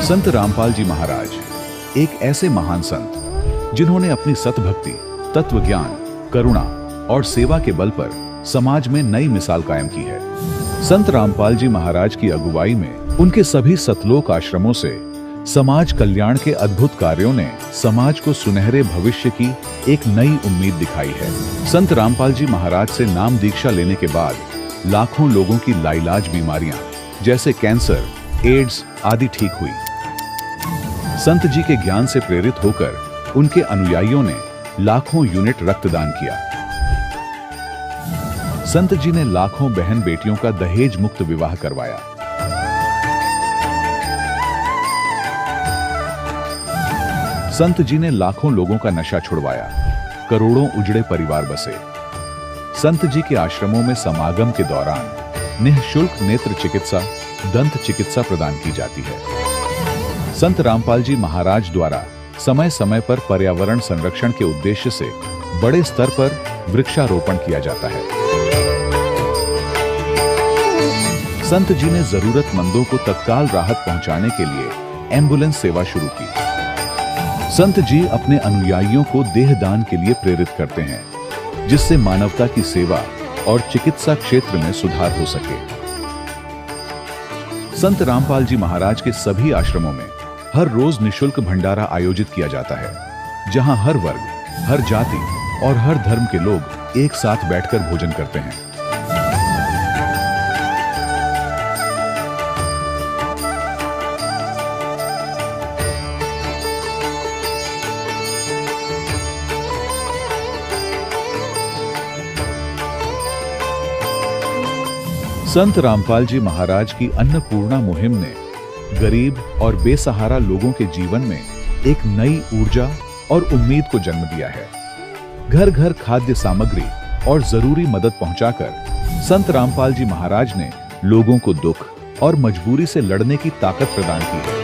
संत रामपाल जी महाराज एक ऐसे महान संत जिन्होंने अपनी सतभक्ति, तत्व ज्ञान, करुणा और सेवा के बल पर समाज में नई मिसाल कायम की है। संत रामपाल जी महाराज की अगुवाई में उनके सभी सतलोक आश्रमों से समाज कल्याण के अद्भुत कार्यों ने समाज को सुनहरे भविष्य की एक नई उम्मीद दिखाई है। संत रामपाल जी महाराज से नाम दीक्षा लेने के बाद लाखों लोगों की लाइलाज बीमारियां जैसे कैंसर, एड्स आदि ठीक हुई। संत जी के ज्ञान से प्रेरित होकर उनके अनुयायियों ने लाखों यूनिट रक्तदान किया। संत जी ने लाखों बहन बेटियों का दहेज मुक्त विवाह करवाया। संत जी ने लाखों लोगों का नशा छुड़वाया, करोड़ों उजड़े परिवार बसे। संत जी के आश्रमों में समागम के दौरान निःशुल्क नेत्र चिकित्सा, दंत चिकित्सा प्रदान की जाती है। संत रामपाल जी महाराज द्वारा समय समय पर पर्यावरण संरक्षण के उद्देश्य से बड़े स्तर पर वृक्षारोपण किया जाता है। संत जी ने जरूरतमंदों को तत्काल राहत पहुंचाने के लिए एम्बुलेंस सेवा शुरू की। संत जी अपने अनुयायियों को देहदान के लिए प्रेरित करते हैं, जिससे मानवता की सेवा और चिकित्सा क्षेत्र में सुधार हो सके। संत रामपाल जी महाराज के सभी आश्रमों में हर रोज निःशुल्क भंडारा आयोजित किया जाता है, जहां हर वर्ग, हर जाति और हर धर्म के लोग एक साथ बैठकर भोजन करते हैं। संत रामपाल जी महाराज की अन्नपूर्णा मुहिम ने गरीब और बेसहारा लोगों के जीवन में एक नई ऊर्जा और उम्मीद को जन्म दिया है। घर घर खाद्य सामग्री और जरूरी मदद पहुंचाकर संत रामपाल जी महाराज ने लोगों को दुख और मजबूरी से लड़ने की ताकत प्रदान की है।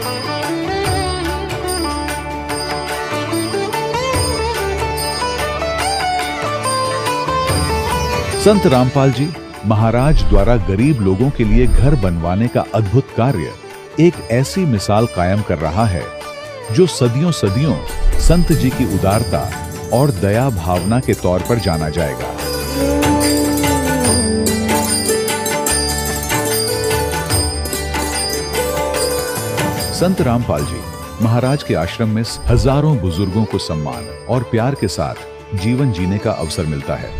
संत रामपाल जी महाराज द्वारा गरीब लोगों के लिए घर बनवाने का अद्भुत कार्य एक ऐसी मिसाल कायम कर रहा है जो सदियों सदियों संत जी की उदारता और दया भावना के तौर पर जाना जाएगा। संत रामपाल जी महाराज के आश्रम में हजारों बुजुर्गों को सम्मान और प्यार के साथ जीवन जीने का अवसर मिलता है।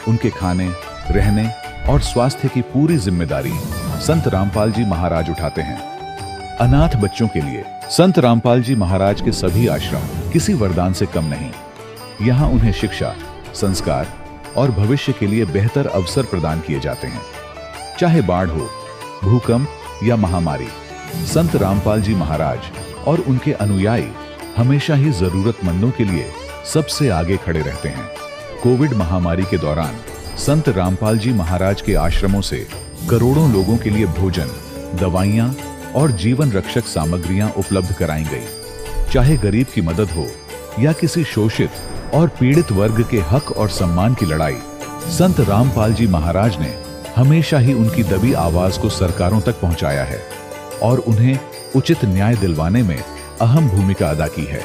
उनके खाने, रहने और स्वास्थ्य की पूरी जिम्मेदारी संत रामपाल जी महाराज उठाते हैं। अनाथ बच्चों के लिए संत रामपाल जी महाराज के सभी आश्रम किसी वरदान से कम नहीं। यहाँ उन्हें शिक्षा, संस्कार और भविष्य के लिए बेहतर अवसर प्रदान किए जाते हैं। चाहे बाढ़ हो, भूकंप या महामारी, संत रामपाल जी महाराज और उनके अनुयायी हमेशा ही जरूरतमंदों के लिए सबसे आगे खड़े रहते हैं। कोविड महामारी के दौरान संत रामपाल जी महाराज के आश्रमों से करोड़ों लोगों के लिए भोजन, दवाइयां और जीवन रक्षक सामग्रियां उपलब्ध कराई गई। चाहे गरीब की मदद हो या किसी शोषित और पीड़ित वर्ग के हक और सम्मान की लड़ाई, संत रामपाल जी महाराज ने हमेशा ही उनकी दबी आवाज को सरकारों तक पहुंचाया है और उन्हें उचित न्याय दिलवाने में अहम भूमिका अदा की है।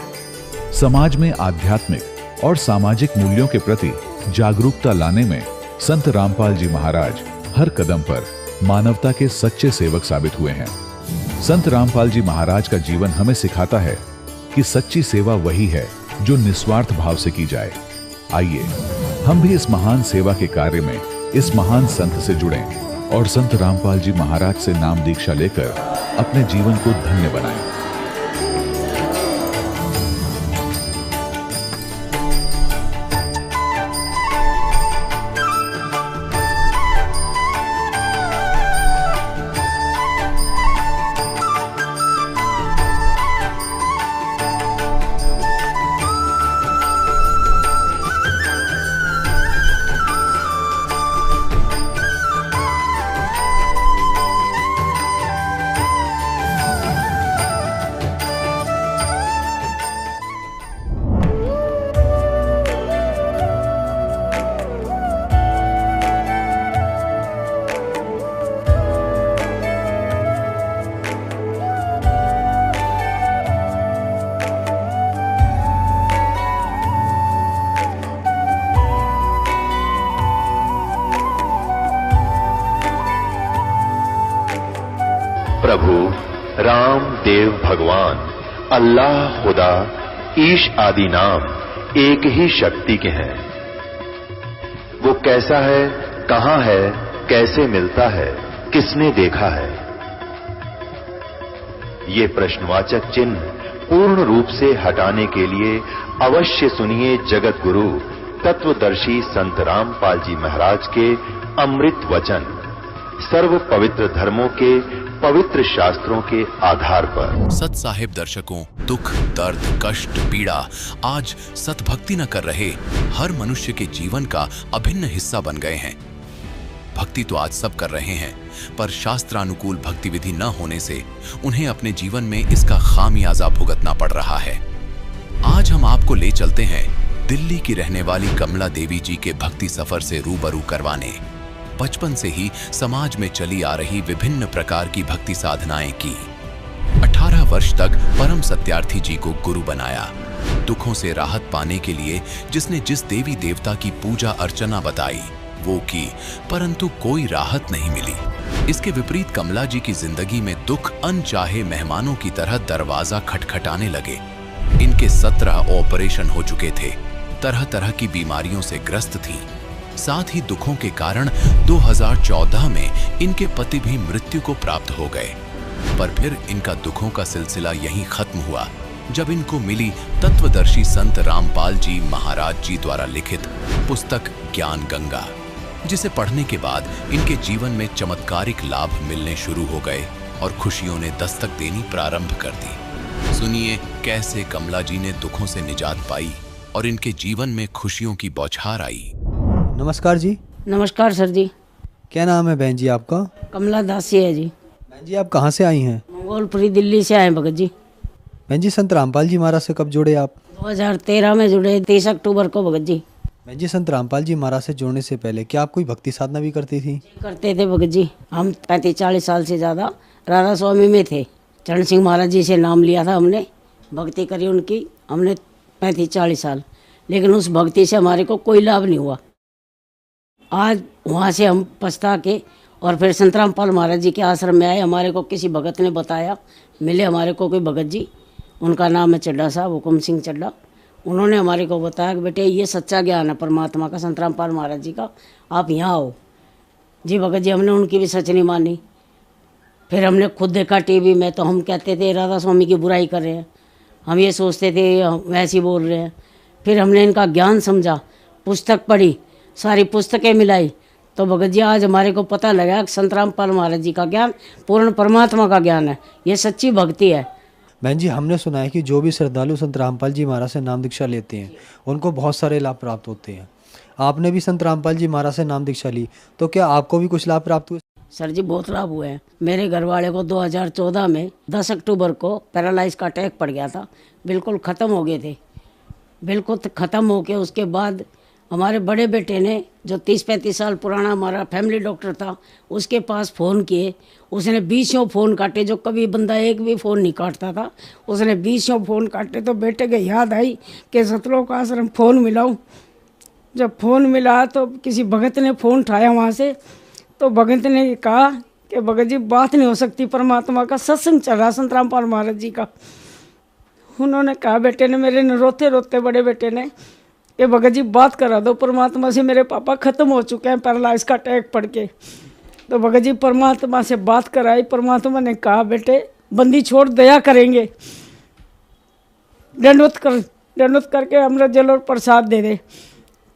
समाज में आध्यात्मिक और सामाजिक मूल्यों के प्रति जागरूकता लाने में संत रामपाल जी महाराज हर कदम पर मानवता के सच्चे सेवक साबित हुए हैं। संत रामपाल जी महाराज का जीवन हमें सिखाता है कि सच्ची सेवा वही है जो निस्वार्थ भाव से की जाए। आइए हम भी इस महान सेवा के कार्य में इस महान संत से जुड़ें और संत रामपाल जी महाराज से नाम दीक्षा लेकर अपने जीवन को धन्य बनाएं। देव भगवान, अल्लाह, खुदा, ईश आदि नाम एक ही शक्ति के हैं। वो कैसा है, कहां है, कैसे मिलता है, किसने देखा है? ये प्रश्नवाचक चिन्ह पूर्ण रूप से हटाने के लिए अवश्य सुनिए जगत गुरु तत्वदर्शी संत रामपाल जी महाराज के अमृत वचन, सर्व पवित्र धर्मों के पवित्र शास्त्रों के आधार पर। सत साहिब दर्शकों, दुख, दर्द, कष्ट, पीड़ा आज सतभक्ति न कर रहे हर मनुष्य के जीवन का अभिन्न हिस्सा बन गए हैं। भक्ति तो आज सब कर रहे हैं, पर शास्त्रानुकूल भक्ति विधि न होने से उन्हें अपने जीवन में इसका खामियाजा भुगतना पड़ रहा है। आज हम आपको ले चलते हैं दिल्ली की रहने वाली कमला देवी जी के भक्ति सफर से रूबरू करवाने। बचपन से ही समाज में चली आ रही विभिन्न प्रकार की भक्ति साधनाएं की। 18 वर्ष तक परम सत्यार्थी जी को गुरु बनाया। दुखों से राहत पाने के लिए जिसने जिस देवी देवता की पूजा अर्चना बताई वो की, परंतु कोई राहत नहीं मिली। इसके विपरीत कमला जी की जिंदगी में दुख अनचाहे मेहमानों की तरह दरवाजा खटखटाने लगे। इनके 17 ऑपरेशन हो चुके थे, तरह तरह की बीमारियों से ग्रस्त थीं। साथ ही दुखों के कारण 2014 में इनके पति भी मृत्यु को प्राप्त हो गए। पर फिर इनका दुखों का सिलसिला यहीं खत्म हुआ जब इनको मिली तत्वदर्शी संत रामपाल जी महाराज जी द्वारा लिखित पुस्तक ज्ञान गंगा, जिसे पढ़ने के बाद इनके जीवन में चमत्कारिक लाभ मिलने शुरू हो गए और खुशियों ने दस्तक देनी प्रारंभ कर दी। सुनिए कैसे कमला जी ने दुखों से निजात पाई और इनके जीवन में खुशियों की बौछार आई। नमस्कार जी। नमस्कार सर जी। क्या नाम है बहन जी आपका? कमला दासी है जी। बहन जी आप कहाँ से आई हैं? मंगोलपुरी दिल्ली से आए भगत जी। बहन जी संत रामपाल जी महाराज से कब जुड़े आप? 2013 में जुड़े, 30 अक्टूबर को भगत जी। बहन जी संत रामपाल जी महाराज से जुड़ने से पहले क्या आप कोई भक्ति साधना भी करती थी? करते थे भगत जी। हम 35-40 साल से ज़्यादा राधा स्वामी में थे। चरण सिंह महाराज जी से नाम लिया था हमने, भक्ति करी उनकी हमने 35-40 साल, लेकिन उस भक्ति से हमारे को कोई लाभ नहीं हुआ। आज वहाँ से हम पछता के और फिर संत रामपाल महाराज जी के आश्रम में आए। हमारे को किसी भगत ने बताया, मिले हमारे को कोई भगत जी, उनका नाम है चड्डा साहब, हुकुम सिंह चड्डा। उन्होंने हमारे को बताया कि बेटे ये सच्चा ज्ञान है परमात्मा का, संत रामपाल महाराज जी का, आप यहाँ आओ। जी भगत जी, हमने उनकी भी सच नहीं मानी। फिर हमने खुद देखा टीवी में, तो हम कहते थे राधा स्वामी की बुराई कर रहे हैं, हम ये सोचते थे वैसे ही बोल रहे हैं। फिर हमने इनका ज्ञान समझा, पुस्तक पढ़ी, सारी पुस्तकें मिलाई, तो भगत जी आज हमारे को पता लगा कि संत रामपाल महाराज जी का ज्ञान पूर्ण परमात्मा का ज्ञान है, ये सच्ची भक्ति है। बहन जी हमने सुना है कि जो भी श्रद्धालु संत रामपाल जी महाराज से नाम दीक्षा लेते हैं उनको बहुत सारे लाभ प्राप्त होते हैं। आपने भी संत रामपाल जी महाराज से नाम दीक्षा ली, तो क्या आपको भी कुछ लाभ प्राप्त हुए? सर जी बहुत लाभ हुए हैं। मेरे घर वाले को 2014 में 10 अक्टूबर को पैरालाइज का अटैक पड़ गया था, बिल्कुल ख़त्म हो गए थे। बिल्कुल ख़त्म हो के उसके बाद हमारे बड़े बेटे ने, जो 30-35 साल पुराना हमारा फैमिली डॉक्टर था, उसके पास फ़ोन किए। उसने 20 फ़ोन काटे, जो कभी बंदा एक भी फ़ोन नहीं काटता था। उसने 20 फ़ोन काटे, तो बेटे के याद आई कि सतलोक आश्रम फ़ोन मिलाऊं। जब फ़ोन मिला तो किसी भगत ने फ़ोन उठाया वहाँ से, तो भगत ने कहा कि भगत जी बात नहीं हो सकती, परमात्मा का सत्संग चल रहा संत रामपाल महाराज जी का। उन्होंने कहा बेटे ने, मेरे ने रोते रोते बड़े बेटे ने, कि भगत जी बात करा दो परमात्मा से, मेरे पापा ख़त्म हो चुके हैं पैरालाइज का अटैक पड़ के। तो भगत जी परमात्मा से बात कराई। परमात्मा ने कहा बेटे बंदी छोड़, दया करेंगे, दंडवत करके अमृत जल और प्रसाद दे दे।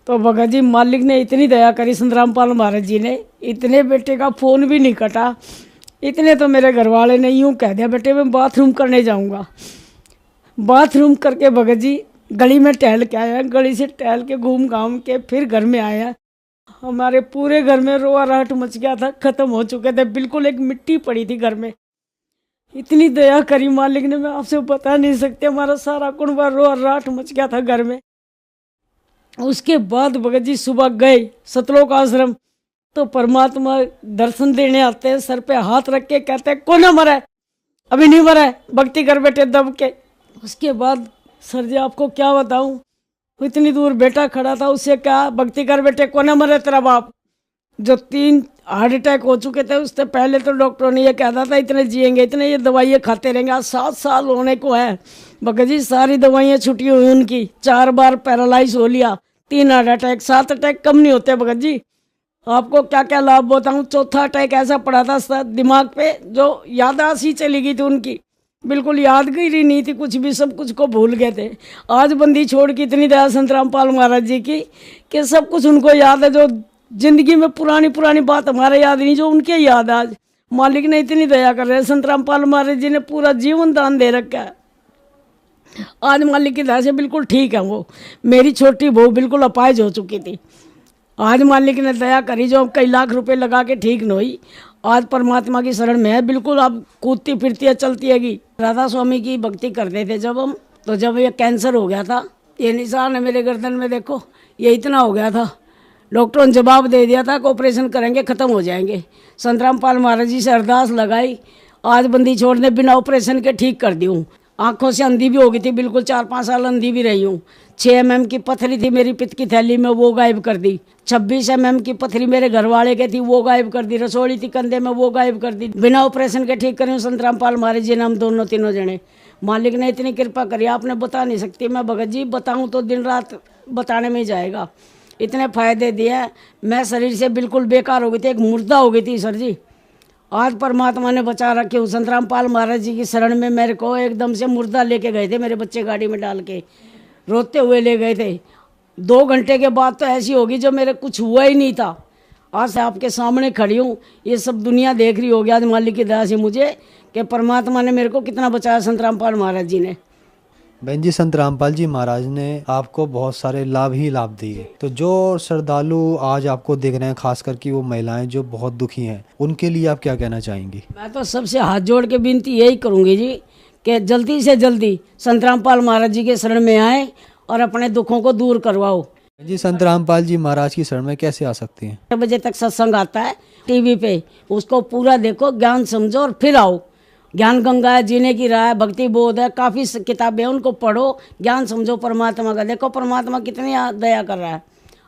तो भगत जी मालिक ने इतनी दया करी, संत रामपाल महाराज जी ने, इतने बेटे का फ़ोन भी नहीं कटा। इतने तो मेरे घर वाले ने यूँ कह दिया बेटे मैं बाथरूम करने जाऊँगा। बाथरूम करके भगत जी गली में टहल के आया, गली से टहल के घूम घाम के फिर घर में आया। हमारे पूरे घर में रोआराहट मच गया था, ख़त्म हो चुके थे, बिल्कुल एक मिट्टी पड़ी थी घर में। इतनी दया करी मालिक ने, मैं आपसे बता नहीं सकते। हमारा सारा कुनबा रोआराहट मच गया था घर में। उसके बाद भगत जी सुबह गए सतलोक आश्रम, तो परमात्मा दर्शन देने आते हैं, सर पे हाथ रख के कहते हैं कौन मरा है? अभी नहीं मरा है, भक्ति कर बेटे दब के। उसके बाद सर जी आपको क्या बताऊं, इतनी दूर बेटा खड़ा था, उससे कहा भक्ति कर बेटे, कौन मरे तेरा बाप? जो 3 हार्ट अटैक हो चुके थे। उससे पहले तो डॉक्टरों ने ये कहता था इतने जिएंगे, इतने ये दवाइयाँ खाते रहेंगे। आज 7 साल होने को है भगत जी, सारी दवाइयाँ छुट्टी हुई उनकी। 4 बार पैरालाइज हो लिया, 3 हार्ट अटैक, 7 अटैक कम नहीं होते भगत जी। आपको क्या क्या लाभ बताऊँ। चौथा अटैक ऐसा पड़ा था दिमाग पे, जो याददाश्त ही चली गई थी उनकी, बिल्कुल यादगिरी नहीं थी कुछ भी, सब कुछ को भूल गए थे। आज बंदी छोड़ के इतनी दया संत रामपाल महाराज जी की कि सब कुछ उनको याद है। जो जिंदगी में पुरानी पुरानी बात हमारे याद नहीं, जो उनके याद है। आज मालिक ने इतनी दया कर रहे हैं, संत रामपाल महाराज जी ने पूरा जीवन दान दे रखा है। आज मालिक की दया से बिल्कुल ठीक है वो। मेरी छोटी बहू बिल्कुल अपाहिज हो चुकी थी, आज मालिक ने दया करी, जो कई लाख रुपए लगा के ठीक न हुई, आज परमात्मा की शरण में है, बिल्कुल अब कूदती फिरती है, चलती हैगी। राधा स्वामी की भक्ति करते थे जब हम, तो जब ये कैंसर हो गया था, ये निशान है मेरे गर्दन में देखो, ये इतना हो गया था। डॉक्टरों ने जवाब दे दिया था कि ऑपरेशन करेंगे ख़त्म हो जाएंगे। संत रामपाल महाराज जी से अरदास लगाई, आज बंदी छोड़ने बिना ऑपरेशन के ठीक कर दी हूँ। आँखों से अंधी भी हो गई थी, बिल्कुल 4-5 साल अंधी भी रही हूँ। 6 mm की पथरी थी मेरी पित्त की थैली में, वो गायब कर दी। 26 mm की पथरी मेरे घर वाले के थी, वो गायब कर दी। रसोड़ी थी कंधे में, वो गायब कर दी। बिना ऑपरेशन के ठीक करें संत रामपाल महाराज जी ने, हम दोनों तीनों जने। मालिक ने इतनी कृपा करी, आपने बता नहीं सकती। मैं भगत जी बताऊँ तो दिन रात बताने में ही जाएगा। इतने फायदे दिए, मैं शरीर से बिल्कुल बेकार हो गई थी, एक मुर्दा हो गई थी सर जी। आज परमात्मा ने बचा रखे हूँ। संत रामपाल महाराज जी की शरण में मेरे को एकदम से मुर्दा लेके गए थे मेरे बच्चे, गाड़ी में डाल के रोते हुए ले गए थे। 2 घंटे के बाद तो ऐसी होगी जो मेरे कुछ हुआ ही नहीं था। आज से आपके सामने खड़ी हूँ, ये सब दुनिया देख रही होगी आज मालिक की दया से मुझे, कि परमात्मा ने मेरे को कितना बचाया, संत रामपाल महाराज जी ने। बहन जी, संत रामपाल जी महाराज ने आपको बहुत सारे लाभ ही लाभ दिए। तो जो श्रद्धालु आज आपको देख रहे हैं, खास करके वो महिलाएं जो बहुत दुखी हैं, उनके लिए आप क्या कहना चाहेंगी? मैं तो सबसे हाथ जोड़ के विनती यही करूँगी जी कि जल्दी से जल्दी संत रामपाल महाराज जी के शरण में आए और अपने दुखों को दूर करवाओ। जी, संत रामपाल जी महाराज की शरण में कैसे आ सकते हैं? 8 बजे तक सत्संग आता है टीवी पे, उसको पूरा देखो, ज्ञान समझो और फिर आओ। ज्ञान गंगा है, जीने की राह है, भक्ति बोध है, काफ़ी किताबें हैं, उनको पढ़ो, ज्ञान समझो परमात्मा का। देखो परमात्मा कितनी दया कर रहा है।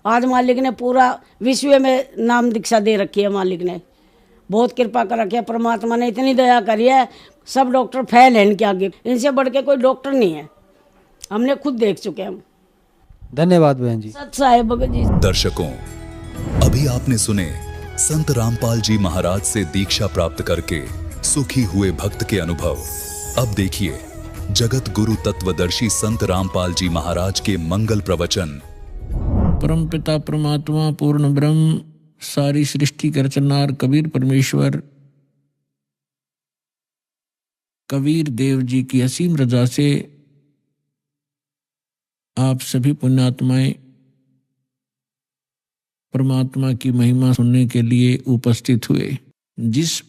आज मालिक ने पूरा विश्व में नाम दीक्षा दे रखी है, मालिक ने बहुत कृपा कर रखी है। परमात्मा ने इतनी दया करी है, सब डॉक्टर फेल हैं इनके आगे, इनसे बढ़ के कोई डॉक्टर नहीं है, हमने खुद देख चुके हैं। धन्यवाद बहन जी। सच साहेब भगत जी। दर्शकों, अभी आपने सुने संत रामपाल जी महाराज से दीक्षा प्राप्त करके सुखी हुए भक्त के अनुभव। अब देखिए जगत गुरु तत्वदर्शी संत रामपाल जी महाराज के मंगल प्रवचन। परमपिता परमात्मा पूर्ण ब्रह्म सारी सृष्टि के रचनहार कबीर परमेश्वर कबीर देव जी की असीम रजा से आप सभी पुण्यात्माएं परमात्मा की महिमा सुनने के लिए उपस्थित हुए। जिस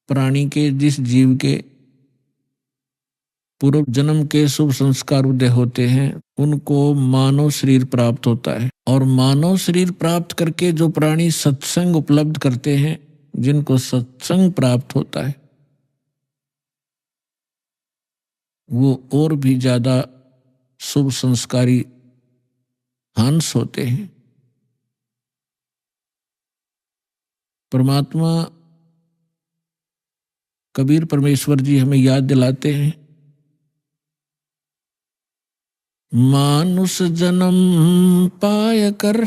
प्राणी के, जिस जीव के पूर्व जन्म के शुभ संस्कार उदय होते हैं, उनको मानव शरीर प्राप्त होता है। और मानव शरीर प्राप्त करके जो प्राणी सत्संग उपलब्ध करते हैं, जिनको सत्संग प्राप्त होता है, वो और भी ज्यादा शुभ संस्कारी हंस होते हैं। परमात्मा कबीर परमेश्वर जी हमें याद दिलाते हैं, मानुष जन्म पाय कर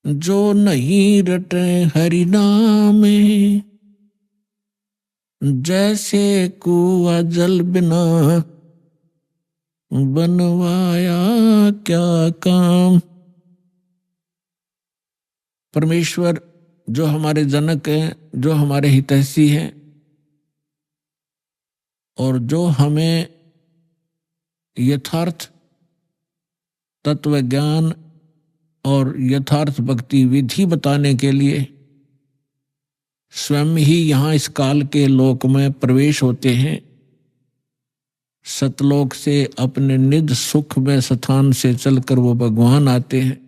जो नहीं रटे हरि नामे, जैसे कुआ जल बिना बनवाया क्या काम। परमेश्वर जो हमारे जनक हैं, जो हमारे हितैषी हैं और जो हमें यथार्थ तत्व ज्ञान और यथार्थ भक्ति विधि बताने के लिए स्वयं ही यहाँ इस काल के लोक में प्रवेश होते हैं। सतलोक से अपने निज सुख में स्थान से चलकर वो भगवान आते हैं।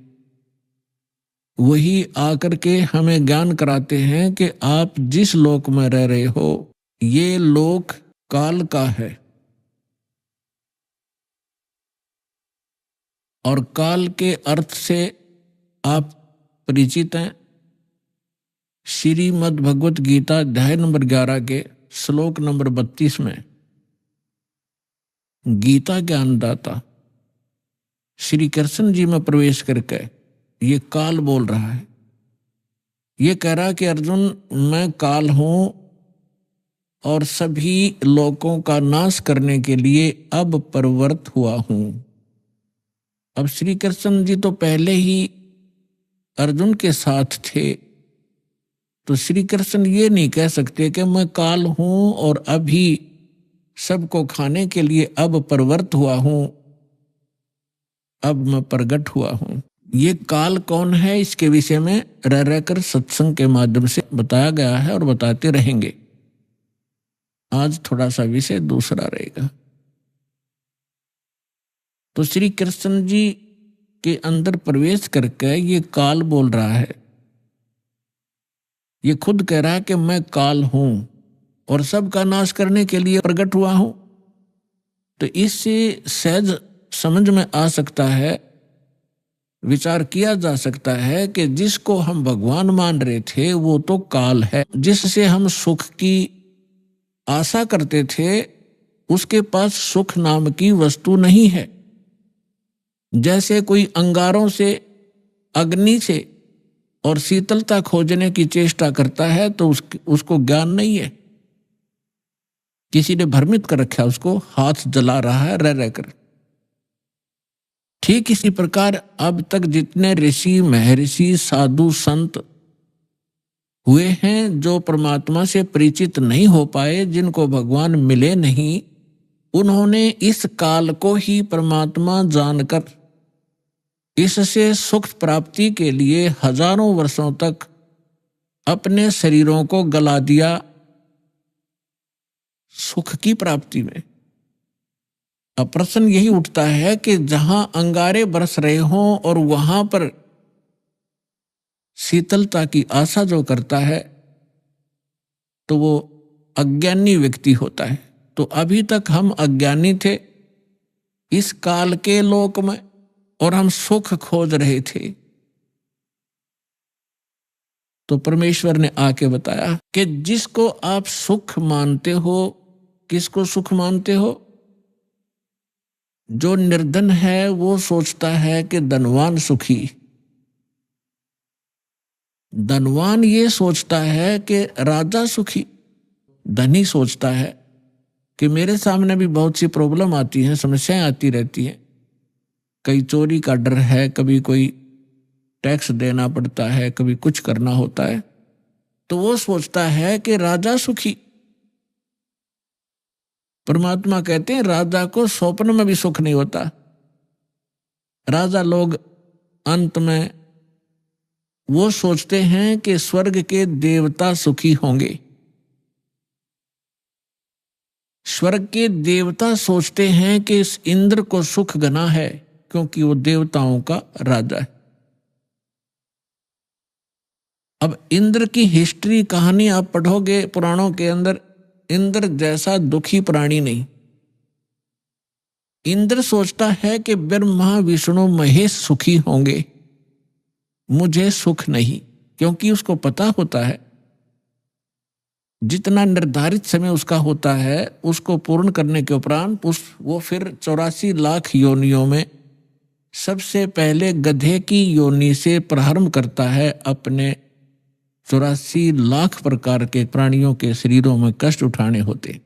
वही आकर के हमें ज्ञान कराते हैं कि आप जिस लोक में रह रहे हो, ये लोक काल का है और काल के अर्थ से आप परिचित हैं। श्रीमद् भगवत गीता अध्याय नंबर 11 के श्लोक नंबर 32 में गीता ज्ञानदाता श्री कृष्ण जी में प्रवेश करके ये काल बोल रहा है। ये कह रहा कि अर्जुन, मैं काल हूं और सभी लोगों का नाश करने के लिए अब प्रवृत्त हुआ हूं। अब श्री कृष्ण जी तो पहले ही अर्जुन के साथ थे, तो श्री कृष्ण ये नहीं कह सकते कि मैं काल हूं और अभी सबको खाने के लिए अब प्रवृत्त हुआ हूं, अब मैं प्रकट हुआ हूं। ये काल कौन है, इसके विषय में रह रहकर सत्संग के माध्यम से बताया गया है और बताते रहेंगे। आज थोड़ा सा विषय दूसरा रहेगा। तो श्री कृष्ण जी के अंदर प्रवेश करके ये काल बोल रहा है। ये खुद कह रहा है कि मैं काल हूं और सबका नाश करने के लिए प्रकट हुआ हूं। तो इससे सहज समझ में आ सकता है, विचार किया जा सकता है कि जिसको हम भगवान मान रहे थे वो तो काल है। जिससे हम सुख की आशा करते थे उसके पास सुख नाम की वस्तु नहीं है। जैसे कोई अंगारों से, अग्नि से और शीतलता खोजने की चेष्टा करता है तो उसको ज्ञान नहीं है। किसी ने भ्रमित कर रखा, उसको हाथ जला रहा है रह रहकर। ठीक इसी प्रकार अब तक जितने ऋषि, महर्षि, साधु, संत हुए हैं जो परमात्मा से परिचित नहीं हो पाए, जिनको भगवान मिले नहीं, उन्होंने इस काल को ही परमात्मा जानकर इससे सुख प्राप्ति के लिए हजारों वर्षों तक अपने शरीरों को गला दिया सुख की प्राप्ति में। अब प्रश्न यही उठता है कि जहां अंगारे बरस रहे हों और वहां पर शीतलता की आशा जो करता है तो वो अज्ञानी व्यक्ति होता है। तो अभी तक हम अज्ञानी थे इस काल के लोक में और हम सुख खोज रहे थे। तो परमेश्वर ने आके बताया कि जिसको आप सुख मानते हो, किसको सुख मानते हो? जो निर्धन है वो सोचता है कि धनवान सुखी। धनवान ये सोचता है कि राजा सुखी। धनी सोचता है कि मेरे सामने भी बहुत सी प्रॉब्लम आती हैं, समस्याएं आती रहती हैं। कहीं चोरी का डर है, कभी कोई टैक्स देना पड़ता है, कभी कुछ करना होता है, तो वो सोचता है कि राजा सुखी। परमात्मा कहते हैं राजा को स्वप्न में भी सुख नहीं होता। राजा लोग अंत में वो सोचते हैं कि स्वर्ग के देवता सुखी होंगे। स्वर्ग के देवता सोचते हैं कि इस इंद्र को सुख घना है क्योंकि वो देवताओं का राजा है। अब इंद्र की हिस्ट्री, कहानी आप पढ़ोगे पुराणों के अंदर, इंद्र जैसा दुखी प्राणी नहीं। इंद्र सोचता है कि ब्रह्मा, विष्णु, महेश सुखी होंगे, मुझे सुख नहीं, क्योंकि उसको पता होता है जितना निर्धारित समय उसका होता है उसको पूर्ण करने के उपरांत वो फिर 84 लाख योनियों में सबसे पहले गधे की योनि से प्रारंभ करता है अपने 84 लाख प्रकार के प्राणियों के शरीरों में कष्ट उठाने होते।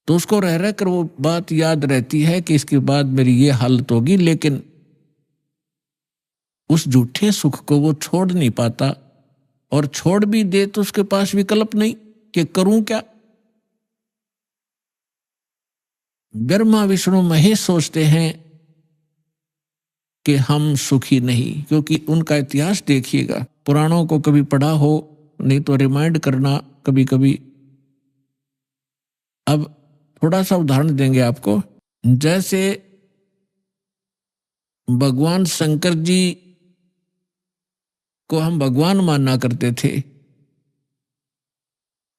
तो उसको रह रहकर वो बात याद रहती है कि इसके बाद मेरी ये हालत होगी, लेकिन उस झूठे सुख को वो छोड़ नहीं पाता, और छोड़ भी दे तो उसके पास विकल्प नहीं कि करूं क्या। ब्रह्मा, विष्णु, महेश सोचते हैं कि हम सुखी नहीं, क्योंकि उनका इतिहास देखिएगा, पुराणों को कभी पढ़ा हो, नहीं तो रिमाइंड करना कभी कभी। अब थोड़ा सा उदाहरण देंगे आपको। जैसे भगवान शंकर जी को हम भगवान मानना करते थे,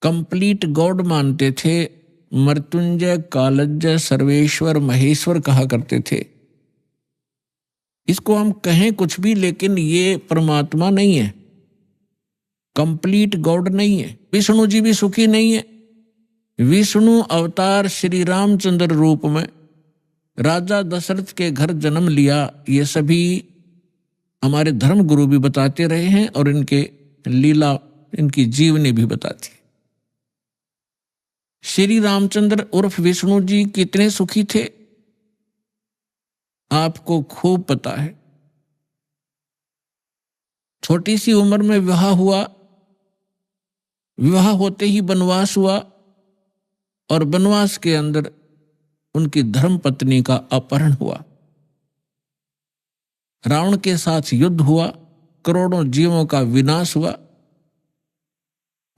कंप्लीट गॉड मानते थे, मृत्युंजय, कालज्ञ, सर्वेश्वर, महेश्वर कहा करते थे। इसको हम कहें कुछ भी, लेकिन ये परमात्मा नहीं है, कंप्लीट गॉड नहीं है। विष्णु जी भी सुखी नहीं है। विष्णु अवतार श्री रामचंद्र रूप में राजा दशरथ के घर जन्म लिया, ये सभी हमारे धर्म गुरु भी बताते रहे हैं और इनके लीला, इनकी जीवनी भी बताती है। श्री रामचंद्र उर्फ विष्णु जी कितने सुखी थे आपको खूब पता है। छोटी सी उम्र में विवाह हुआ, विवाह होते ही वनवास हुआ और वनवास के अंदर उनकी धर्म पत्नी का अपहरण हुआ। रावण के साथ युद्ध हुआ, करोड़ों जीवों का विनाश हुआ।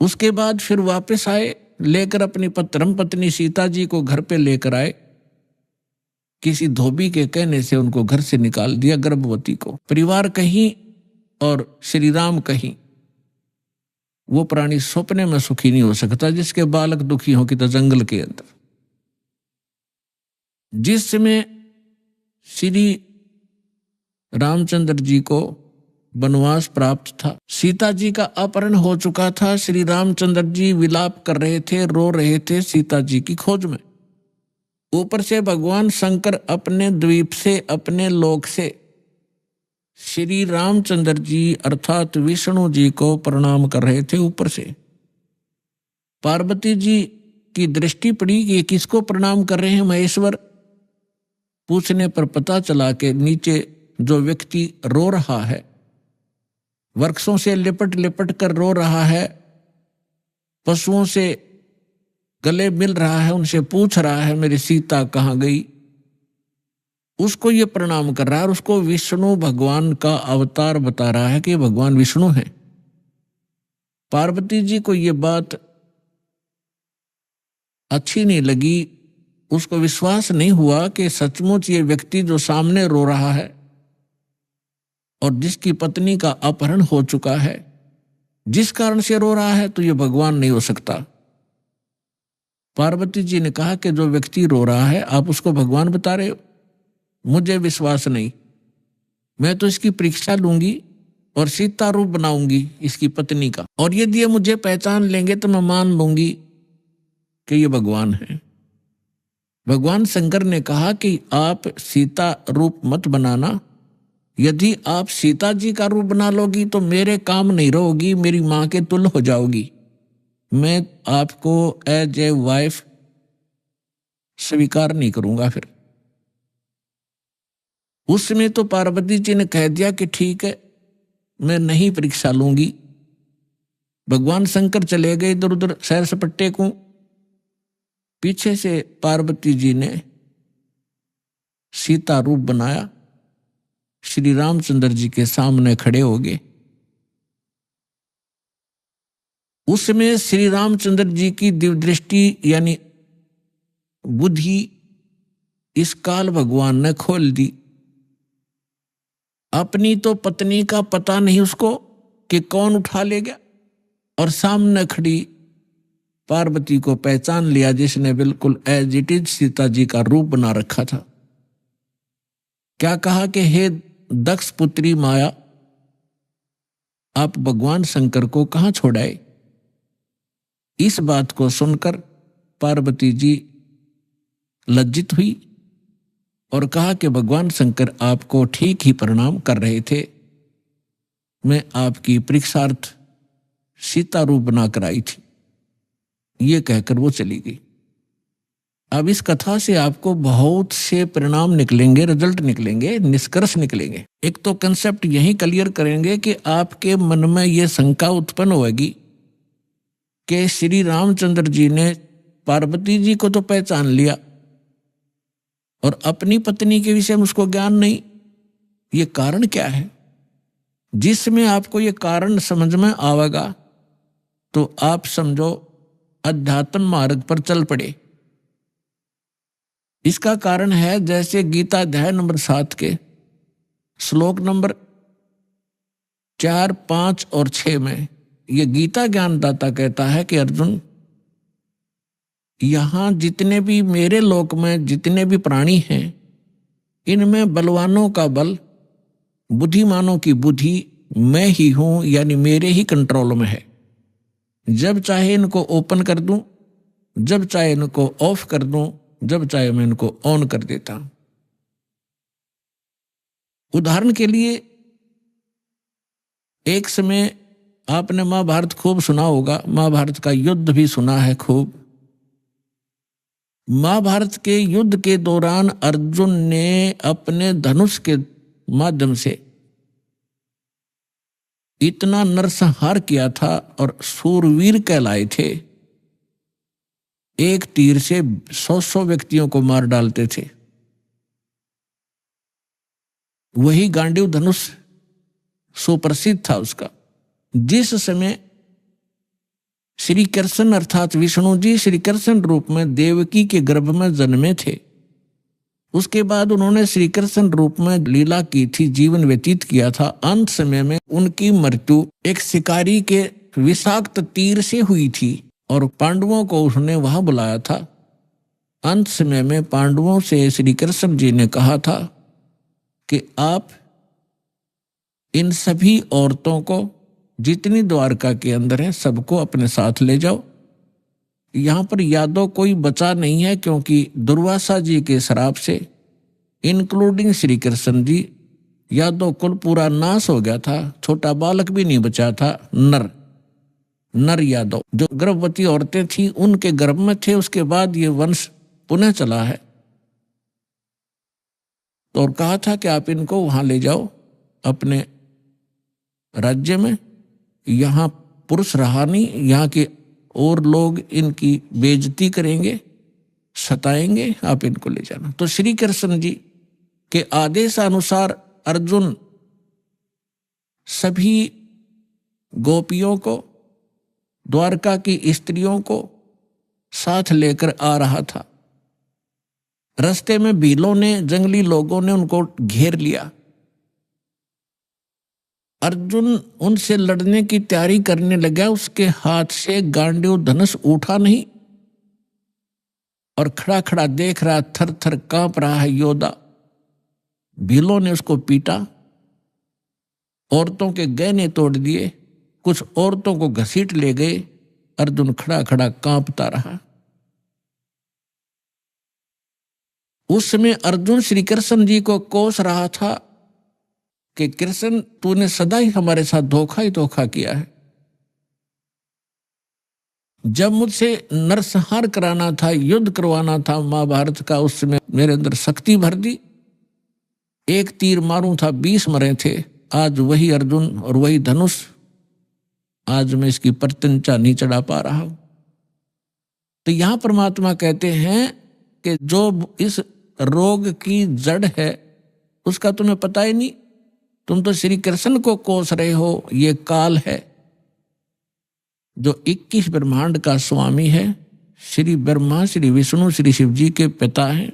उसके बाद फिर वापस आए, लेकर अपनी धर्म पत्नी सीता जी को घर पे लेकर आए। किसी धोबी के कहने से उनको घर से निकाल दिया, गर्भवती को। परिवार कहीं और श्री राम कहीं। वो प्राणी सपने में सुखी नहीं हो सकता जिसके बालक दुखी हो कि तो जंगल के अंदर। जिस समय श्री रामचंद्र जी को वनवास प्राप्त था, सीता जी का अपहरण हो चुका था। श्री रामचंद्र जी विलाप कर रहे थे, रो रहे थे सीता जी की खोज में। ऊपर से भगवान शंकर अपने द्वीप से, अपने लोक से श्री रामचंद्र जी अर्थात विष्णु जी को प्रणाम कर रहे थे। ऊपर से पार्वती जी की दृष्टि पड़ी कि किसको प्रणाम कर रहे हैं महेश्वर। पूछने पर पता चला कि नीचे जो व्यक्ति रो रहा है, वृक्षों से लिपट लिपट कर रो रहा है, पशुओं से गले मिल रहा है, उनसे पूछ रहा है मेरी सीता कहाँ गई, उसको ये प्रणाम कर रहा है और उसको विष्णु भगवान का अवतार बता रहा है कि भगवान विष्णु है। पार्वती जी को ये बात अच्छी नहीं लगी, उसको विश्वास नहीं हुआ कि सचमुच ये व्यक्ति जो सामने रो रहा है और जिसकी पत्नी का अपहरण हो चुका है, जिस कारण से रो रहा है, तो ये भगवान नहीं हो सकता। पार्वती जी ने कहा कि जो व्यक्ति रो रहा है आप उसको भगवान बता रहे हो, मुझे विश्वास नहीं। मैं तो इसकी परीक्षा लूंगी और सीता रूप बनाऊंगी इसकी पत्नी का, और यदि ये मुझे पहचान लेंगे तो मैं मान लूंगी कि ये भगवान है। भगवान शंकर ने कहा कि आप सीता रूप मत बनाना, यदि आप सीता जी का रूप बना लोगी तो मेरे काम नहीं रहोगी, मेरी मां के तुल हो जाओगी। मैं आपको एज ए वाइफ स्वीकार नहीं करूंगा। फिर उस समय तो पार्वती जी ने कह दिया कि ठीक है, मैं नहीं परीक्षा लूंगी। भगवान शंकर चले गए इधर उधर सैर सपट्टे को। पीछे से पार्वती जी ने सीता रूप बनाया, श्री रामचंद्र जी के सामने खड़े हो गए। उस समय श्री रामचंद्र जी की दिव्य दृष्टि यानी बुद्धि इस काल भगवान ने खोल दी। अपनी तो पत्नी का पता नहीं उसको कि कौन उठा ले गया, और सामने खड़ी पार्वती को पहचान लिया जिसने बिल्कुल as it is Sita ji का रूप बना रखा था। क्या कहा कि हे दक्ष पुत्री माया, आप भगवान शंकर को कहां छोड़ाए। इस बात को सुनकर पार्वती जी लज्जित हुई और कहा कि भगवान शंकर आपको ठीक ही प्रणाम कर रहे थे, मैं आपकी परीक्षार्थ सीता रूप बनाकर आई थी। ये कहकर वो चली गई। अब इस कथा से आपको बहुत से परिणाम निकलेंगे, रिजल्ट निकलेंगे, निष्कर्ष निकलेंगे। एक तो कंसेप्ट यही क्लियर करेंगे कि आपके मन में ये शंका उत्पन्न होगी कि श्री रामचंद्र जी ने पार्वती जी को तो पहचान लिया और अपनी पत्नी के विषय में उसको ज्ञान नहीं। ये कारण क्या है? जिसमें आपको ये कारण समझ में आवेगा तो आप समझो अध्यात्म मार्ग पर चल पड़े। इसका कारण है जैसे गीता अध्याय नंबर 7 के श्लोक नंबर 4, 5 और 6 में ये गीता ज्ञानदाता कहता है कि अर्जुन, यहां जितने भी मेरे लोक में जितने भी प्राणी हैं, इनमें बलवानों का बल बुद्धिमानों की बुद्धि मैं ही हूं, यानी मेरे ही कंट्रोल में है। जब चाहे इनको ओपन कर दूं, जब चाहे इनको ऑफ कर दूं, जब चाहे मैं इनको ऑन कर देता हूं। उदाहरण के लिए, एक समय आपने महाभारत खूब सुना होगा, महाभारत का युद्ध भी सुना है खूब। महाभारत के युद्ध के दौरान अर्जुन ने अपने धनुष के माध्यम से इतना नरसंहार किया था और सूरवीर कहलाए थे। एक तीर से 100 व्यक्तियों को मार डालते थे। वही गांडीव धनुष सुप्रसिद्ध था उसका। जिस समय श्री कृष्ण अर्थात विष्णु जी श्री कृष्ण रूप में देवकी के गर्भ में जन्मे थे, उसके बाद उन्होंने श्री कृष्ण रूप में लीला की थी, जीवन व्यतीत किया था। अंत समय में उनकी मृत्यु एक शिकारी के विषाक्त तीर से हुई थी और पांडवों को उसने वहां बुलाया था। अंत समय में पांडवों से श्री कृष्ण जी ने कहा था कि आप इन सभी औरतों को जितनी द्वारका के अंदर है सबको अपने साथ ले जाओ। यहां पर यादव कोई बचा नहीं है, क्योंकि दुर्वासा जी के श्राप से इंक्लूडिंग श्री कृष्ण जी यादव कुल पूरा नाश हो गया था। छोटा बालक भी नहीं बचा था। नर यादव जो गर्भवती औरतें थी उनके गर्भ में थे। उसके बाद ये वंश पुनः चला है। और कहा था कि आप इनको वहां ले जाओ अपने राज्य में। यहां पुरुष रहा नहीं, यहां के और लोग इनकी बेइज्जती करेंगे, सताएंगे, आप इनको ले जाना। तो श्री कृष्ण जी के आदेशानुसार अर्जुन सभी गोपियों को, द्वारका की स्त्रियों को साथ लेकर आ रहा था। रास्ते में भीलों ने, जंगली लोगों ने उनको घेर लिया। अर्जुन उनसे लड़ने की तैयारी करने लगा। उसके हाथ से गांडीव धनुष उठा नहीं और खड़ा खड़ा देख रहा, थर थर कांप रहा है योद्धा। भीलों ने उसको पीटा, औरतों के गहने तोड़ दिए, कुछ औरतों को घसीट ले गए। अर्जुन खड़ा खड़ा कांपता रहा। उस समय अर्जुन श्री कृष्ण जी को कोस रहा था कि कृष्ण तूने सदा ही हमारे साथ धोखा ही धोखा किया है। जब मुझसे नरसंहार कराना था, युद्ध करवाना था महाभारत का, उस समय मेरे अंदर शक्ति भर दी। एक तीर मारूं था 20 मरे थे। आज वही अर्जुन और वही धनुष, आज मैं इसकी प्रत्यंचा नहीं चढ़ा पा रहा हूं। तो यहां परमात्मा कहते हैं कि जो इस रोग की जड़ है उसका तुम्हें पता ही नहीं। तुम तो श्री कृष्ण को कोस रहे हो। ये काल है जो 21 ब्रह्मांड का स्वामी है। श्री ब्रह्मा, श्री विष्णु, श्री शिव जी के पिता हैं।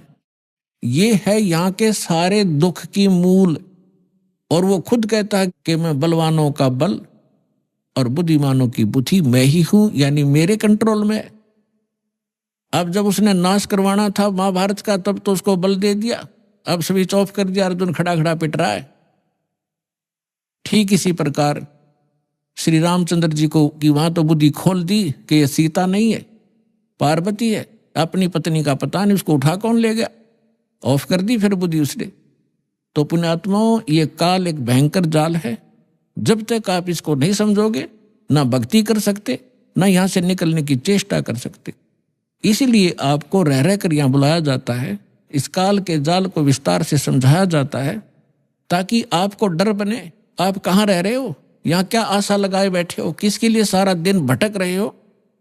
ये है यहाँ के सारे दुख की मूल। और वो खुद कहता है कि मैं बलवानों का बल और बुद्धिमानों की बुद्धि मैं ही हूं, यानी मेरे कंट्रोल में। अब जब उसने नाश करवाना था महाभारत का, तब तो उसको बल दे दिया, अब स्विच ऑफ कर दिया। अर्जुन खड़ा खड़ा पिट रहा है। ठीक इसी प्रकार श्री रामचंद्र जी को कि वहां तो बुद्धि खोल दी कि ये सीता नहीं है, पार्वती है। अपनी पत्नी का पता नहीं, उसको उठा कौन ले गया, ऑफ कर दी फिर बुद्धि उसने। तो पुण्यात्माओं, ये काल एक भयंकर जाल है। जब तक आप इसको नहीं समझोगे, ना भक्ति कर सकते, ना यहां से निकलने की चेष्टा कर सकते। इसीलिए आपको रह रह कर यहां बुलाया जाता है। इस काल के जाल को विस्तार से समझाया जाता है ताकि आपको डर बने। आप कहाँ रह रहे हो, यहाँ क्या आशा लगाए बैठे हो, किसके लिए सारा दिन भटक रहे हो।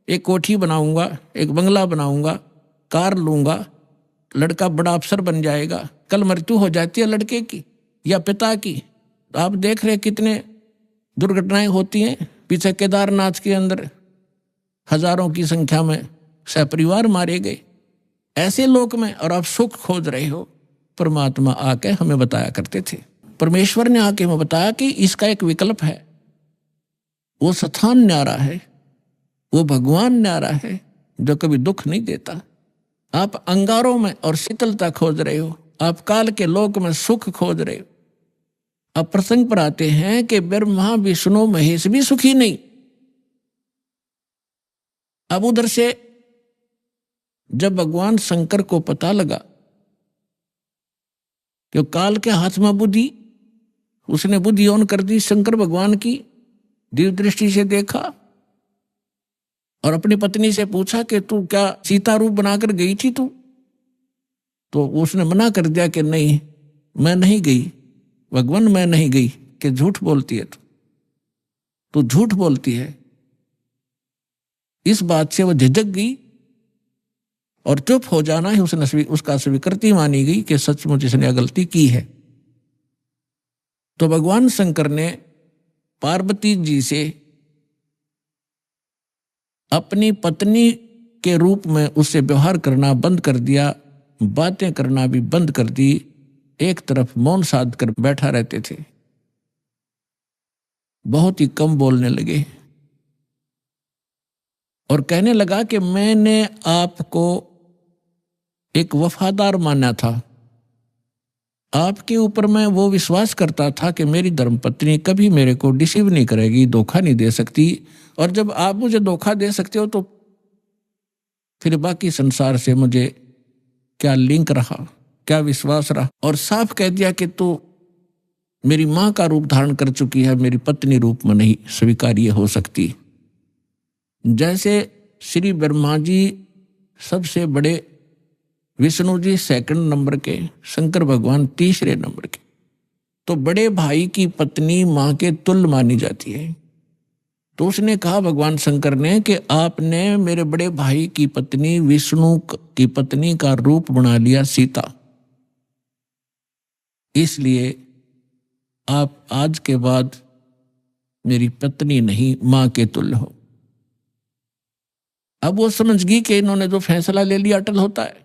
एक कोठी बनाऊंगा, एक बंगला बनाऊंगा, कार लूंगा, लड़का बड़ा अफसर बन जाएगा। कल मृत्यु हो जाती है लड़के की या पिता की। आप देख रहे कितने दुर्घटनाएं होती हैं। पीछे केदारनाथ के अंदर हजारों की संख्या में सहपरिवार मारे गए ऐसे लोक में, और आप सुख खोज रहे हो। परमात्मा आके हमें बताया करते थे, परमेश्वर ने आके हमें बताया कि इसका एक विकल्प है। वो स्थान न्यारा है, वो भगवान न्यारा है जो कभी दुख नहीं देता। आप अंगारों में और शीतलता खोज रहे हो, आप काल के लोक में सुख खोज रहे हो। अब प्रसंग पर आते हैं कि ब्रह्मा विष्णु महेश भी सुखी नहीं। अब उधर से जब भगवान शंकर को पता लगा कि काल के हाथ में बुद्धि, उसने बुद्धि ऑन कर दी शंकर भगवान की, दिव्य दृष्टि से देखा और अपनी पत्नी से पूछा कि तू क्या सीता रूप बनाकर गई थी तू? तो उसने मना कर दिया कि नहीं, मैं नहीं गई भगवान, मैं नहीं गई। कि झूठ बोलती है तू झूठ बोलती है। इस बात से वो झिझक गई और चुप हो जाना ही उसका स्वीकृति मानी गई कि सचमुच इसने गलती की है। तो भगवान शंकर ने पार्वती जी से अपनी पत्नी के रूप में उससे व्यवहार करना बंद कर दिया, बातें करना भी बंद कर दी, एक तरफ मौन साध कर बैठा रहते थे, बहुत ही कम बोलने लगे और कहने लगा कि मैंने आपको एक वफादार माना था, आपके ऊपर मैं वो विश्वास करता था कि मेरी धर्मपत्नी कभी मेरे को डिसीव नहीं करेगी, धोखा नहीं दे सकती, और जब आप मुझे धोखा दे सकते हो तो फिर बाकी संसार से मुझे क्या लिंक रहा, क्या विश्वास रहा। और साफ कह दिया कि तू मेरी मां का रूप धारण कर चुकी है, मेरी पत्नी रूप में नहीं स्वीकार्य हो सकती। जैसे श्री ब्रह्मा जी सबसे बड़े, विष्णु जी सेकंड नंबर के, शंकर भगवान तीसरे नंबर के, तो बड़े भाई की पत्नी मां के तुल्य मानी जाती है। तो उसने कहा भगवान शंकर ने कि आपने मेरे बड़े भाई की पत्नी विष्णु की पत्नी का रूप बना लिया सीता, इसलिए आप आज के बाद मेरी पत्नी नहीं मां के तुल्य हो। अब वो समझ गई कि इन्होंने जो फैसला ले लिया अटल होता है।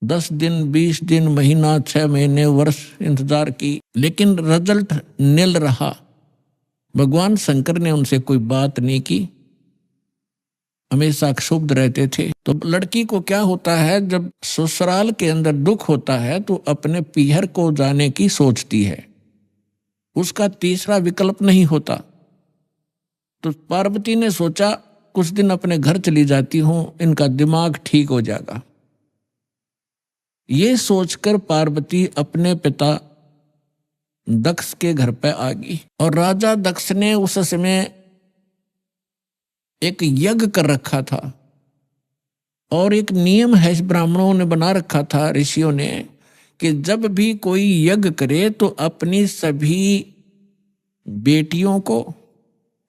10 दिन, 20 दिन, महीना, 6 महीने, वर्ष इंतजार की, लेकिन रिजल्ट निल रहा। भगवान शंकर ने उनसे कोई बात नहीं की, हमेशा क्षुब्ध रहते थे। तो लड़की को क्या होता है, जब ससुराल के अंदर दुख होता है तो अपने पीहर को जाने की सोचती है, उसका तीसरा विकल्प नहीं होता। तो पार्वती ने सोचा कुछ दिन अपने घर चली जाती हूं, इनका दिमाग ठीक हो जाएगा। ये सोचकर पार्वती अपने पिता दक्ष के घर पे आ गई और राजा दक्ष ने उस समय एक यज्ञ कर रखा था और एक नियम है ब्राह्मणों ने बना रखा था, ऋषियों ने, कि जब भी कोई यज्ञ करे तो अपनी सभी बेटियों को,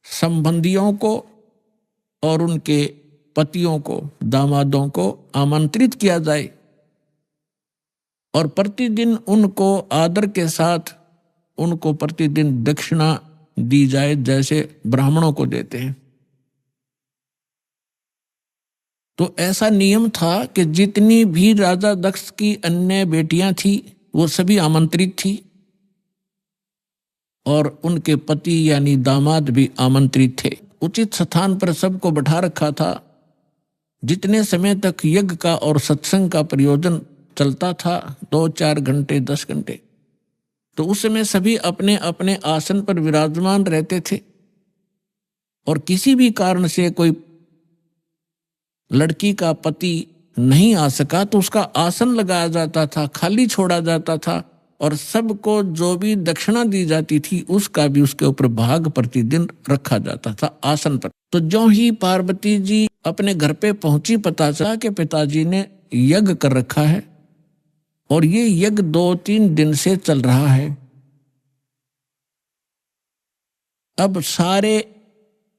संबंधियों को और उनके पतियों को, दामादों को आमंत्रित किया जाए और प्रतिदिन उनको आदर के साथ उनको प्रतिदिन दक्षिणा दी जाए जैसे ब्राह्मणों को देते हैं। तो ऐसा नियम था कि जितनी भी राजा दक्ष की अन्य बेटियां थी वो सभी आमंत्रित थी और उनके पति यानी दामाद भी आमंत्रित थे। उचित स्थान पर सबको बैठा रखा था। जितने समय तक यज्ञ का और सत्संग का प्रयोजन चलता था, 2-4 घंटे, 10 घंटे, तो उस समय सभी अपने अपने आसन पर विराजमान रहते थे और किसी भी कारण से कोई लड़की का पति नहीं आ सका तो उसका आसन लगाया जाता था, खाली छोड़ा जाता था और सबको जो भी दक्षिणा दी जाती थी उसका भी उसके ऊपर भाग प्रतिदिन रखा जाता था आसन पर। तो जो ही पार्वती जी अपने घर पे पहुंची, पता चला कि पिताजी ने यज्ञ कर रखा है और ये यज्ञ 2-3 दिन से चल रहा है। अब सारे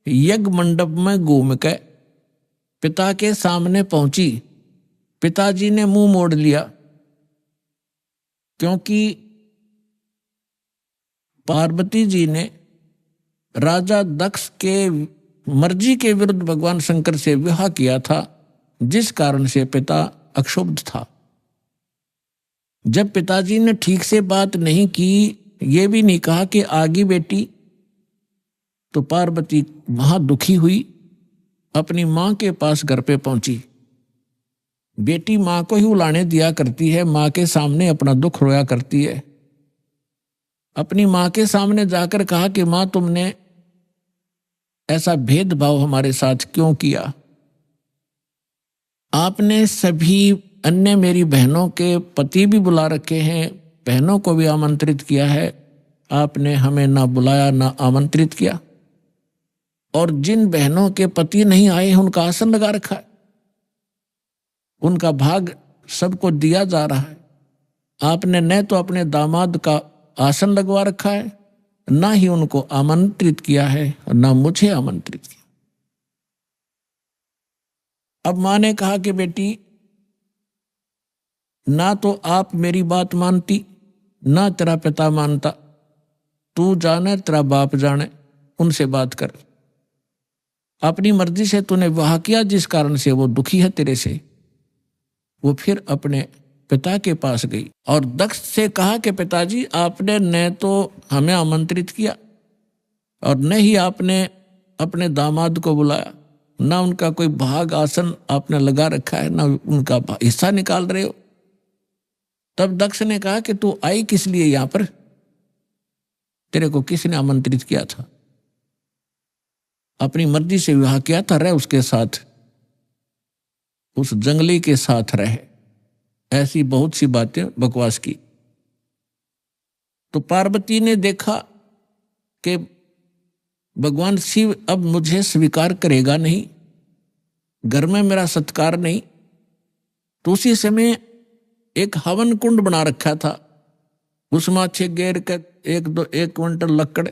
यज्ञ मंडप में घूम के पिता के सामने पहुंची। पिताजी ने मुंह मोड़ लिया क्योंकि पार्वती जी ने राजा दक्ष के मर्जी के विरुद्ध भगवान शंकर से विवाह किया था, जिस कारण से पिता अक्षुब्ध था। जब पिताजी ने ठीक से बात नहीं की, ये भी नहीं कहा कि आगी बेटी, तो पार्वती वहां दुखी हुई, अपनी मां के पास घर पे पहुंची। बेटी मां को ही उलाने दिया करती है, मां के सामने अपना दुख रोया करती है। अपनी माँ के सामने जाकर कहा कि माँ, तुमने ऐसा भेदभाव हमारे साथ क्यों किया? आपने सभी अन्य मेरी बहनों के पति भी बुला रखे हैं, बहनों को भी आमंत्रित किया है, आपने हमें ना बुलाया ना आमंत्रित किया। और जिन बहनों के पति नहीं आए हैं उनका आसन लगा रखा है, उनका भाग सबको दिया जा रहा है। आपने न तो अपने दामाद का आसन लगवा रखा है, ना ही उनको आमंत्रित किया है और ना मुझे आमंत्रित किया। अब मां ने कहा कि बेटी, ना तो आप मेरी बात मानती, ना तेरा पिता मानता, तू जाने तेरा बाप जाने, उनसे बात कर। अपनी मर्जी से तूने विवाह किया, जिस कारण से वो दुखी है तेरे से। वो फिर अपने पिता के पास गई और दक्ष से कहा कि पिताजी, आपने न तो हमें आमंत्रित किया और न ही आपने अपने दामाद को बुलाया, ना उनका कोई भाग आसन आपने लगा रखा है, ना उनका हिस्सा निकाल रहे हो। तब दक्ष ने कहा कि तू आई किस लिए यहां पर? तेरे को किसने आमंत्रित किया था? अपनी मर्जी से विवाह किया था, रह उसके साथ, उस जंगली के साथ रहे। ऐसी बहुत सी बातें बकवास की। तो पार्वती ने देखा कि भगवान शिव अब मुझे स्वीकार करेगा नहीं, घर में मेरा सत्कार नहीं। तो उसी समय एक हवन कुंड बना रखा था, उसमें अच्छे गेर के 1 क्विंटल लकड़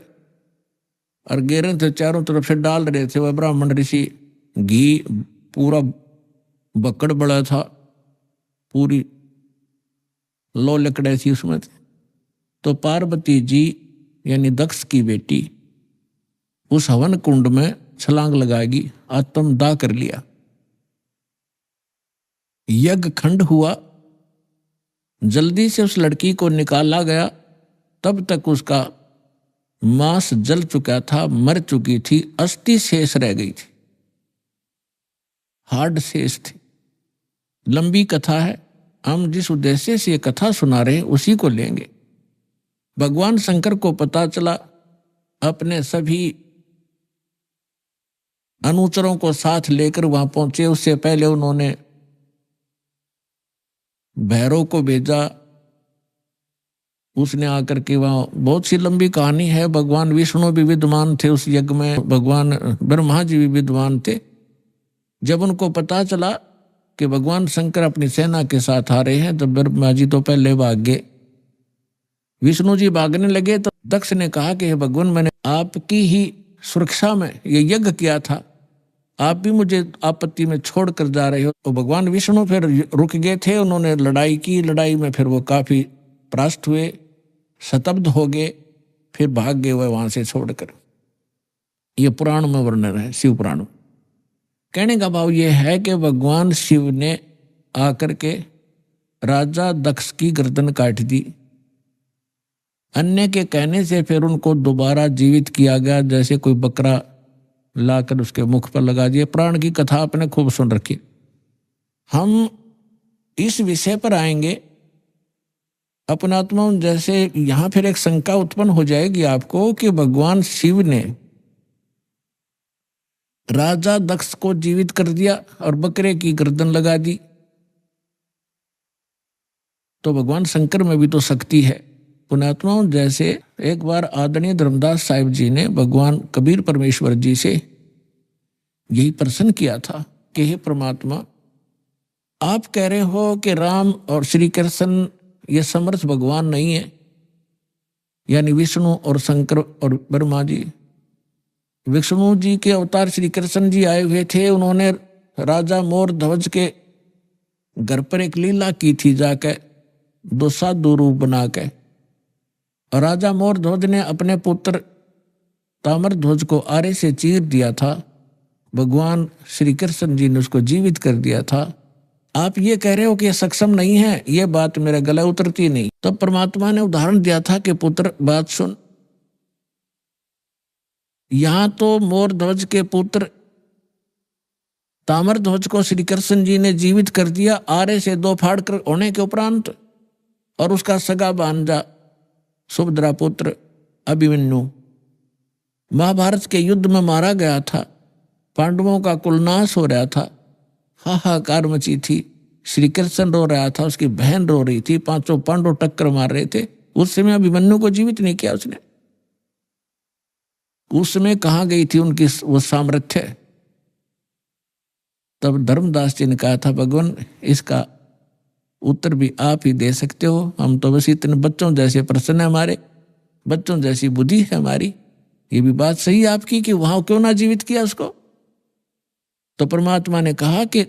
और गेरे थे, चारों तरफ से डाल रहे थे वह ब्राह्मण ऋषि। घी पूरा बकड़ बड़ा था, पूरी लो लकड़े थी उसमें। तो पार्वती जी यानी दक्ष की बेटी उस हवन कुंड में छलांग लगाएगी, आत्मदाह कर लिया। यज्ञ खंड हुआ, जल्दी से उस लड़की को निकाला गया। तब तक उसका मांस जल चुका था, मर चुकी थी, अस्थि शेष रह गई थी, हार्ड शेष थी। लंबी कथा है, हम जिस उद्देश्य से ये कथा सुना रहे हैं उसी को लेंगे। भगवान शंकर को पता चला, अपने सभी अनुचरों को साथ लेकर वहां पहुंचे। उससे पहले उन्होंने भैरव को भेजा, उसने आकर के वहां, बहुत सी लंबी कहानी है। भगवान विष्णु भी विद्वान थे उस यज्ञ में, भगवान ब्रह्मा जी भी विद्वान थे। जब उनको पता चला कि भगवान शंकर अपनी सेना के साथ आ रहे हैं तो ब्रह्मा जी तो पहले भाग गए, विष्णु जी भागने लगे। तो दक्ष ने कहा कि हे भगवान, मैंने आपकी ही सुरक्षा में ये यज्ञ किया था, आप भी मुझे आपत्ति में छोड़ कर जा रहे हो। तो भगवान विष्णु फिर रुक गए थे, उन्होंने लड़ाई की। लड़ाई में फिर वो काफी परास्त हुए, शतब्द हो गए, फिर भाग गए वह वहां से छोड़कर। ये पुराण में वर्णन है, शिव पुराण में। कहने का भाव यह है कि भगवान शिव ने आकर के राजा दक्ष की गर्दन काट दी। अन्य के कहने से फिर उनको दोबारा जीवित किया गया, जैसे कोई बकरा लाकर उसके मुख पर लगा दिया। प्राण की कथा आपने खूब सुन रखी। हम इस विषय पर आएंगे अपनात्मा। जैसे यहां फिर एक शंका उत्पन्न हो जाएगी आपको कि भगवान शिव ने राजा दक्ष को जीवित कर दिया और बकरे की गर्दन लगा दी, तो भगवान शंकर में भी तो शक्ति है। पुण्यात्माओं, जैसे एक बार आदरणीय धर्मदास साहिब जी ने भगवान कबीर परमेश्वर जी से यही प्रश्न किया था कि हे परमात्मा, आप कह रहे हो कि राम और श्री कृष्ण ये समर्थ भगवान नहीं है, यानी विष्णु और शंकर और ब्रह्मा जी। विष्णु जी के अवतार श्री कृष्ण जी आए हुए थे, उन्होंने राजा मोर ध्वज के घर पर एक लीला की थी, जाकर 2 साधु रूप बना के। और राजा मोर ध्वज ने अपने पुत्र ताम्र ध्वज को आरे से चीर दिया था, भगवान श्री कृष्ण जी ने उसको जीवित कर दिया था। आप ये कह रहे हो कि सक्षम नहीं है, ये बात मेरे गले उतरती नहीं। तब परमात्मा ने उदाहरण दिया था कि पुत्र बात सुन, यहां तो मोर ध्वज के पुत्र ताम्र ध्वज को श्री कृष्ण जी ने जीवित कर दिया, आरे से 2 फाड़ कर होने के उपरांत, और उसका सगा भांजा सुभद्रा पुत्र अभिमन्यु महाभारत के युद्ध में मारा गया था, पांडवों का कुलनाश हो रहा था, हाहाकार मची थी, श्री कृष्ण रो रहा था, उसकी बहन रो रही थी, पांचों पांडव टक्कर मार रहे थे। उस समय अभिमन्यु को जीवित नहीं किया उसने। उस समय कहाँ गई थी उनकी वो सामर्थ्य? तब धर्मदास जी ने कहा था, भगवान इसका उत्तर भी आप ही दे सकते हो, हम तो बस इतने बच्चों जैसे प्रश्न है हमारे, बच्चों जैसी बुद्धि है हमारी। ये भी बात सही है आपकी कि वहां क्यों ना जीवित किया उसको। तो परमात्मा ने कहा कि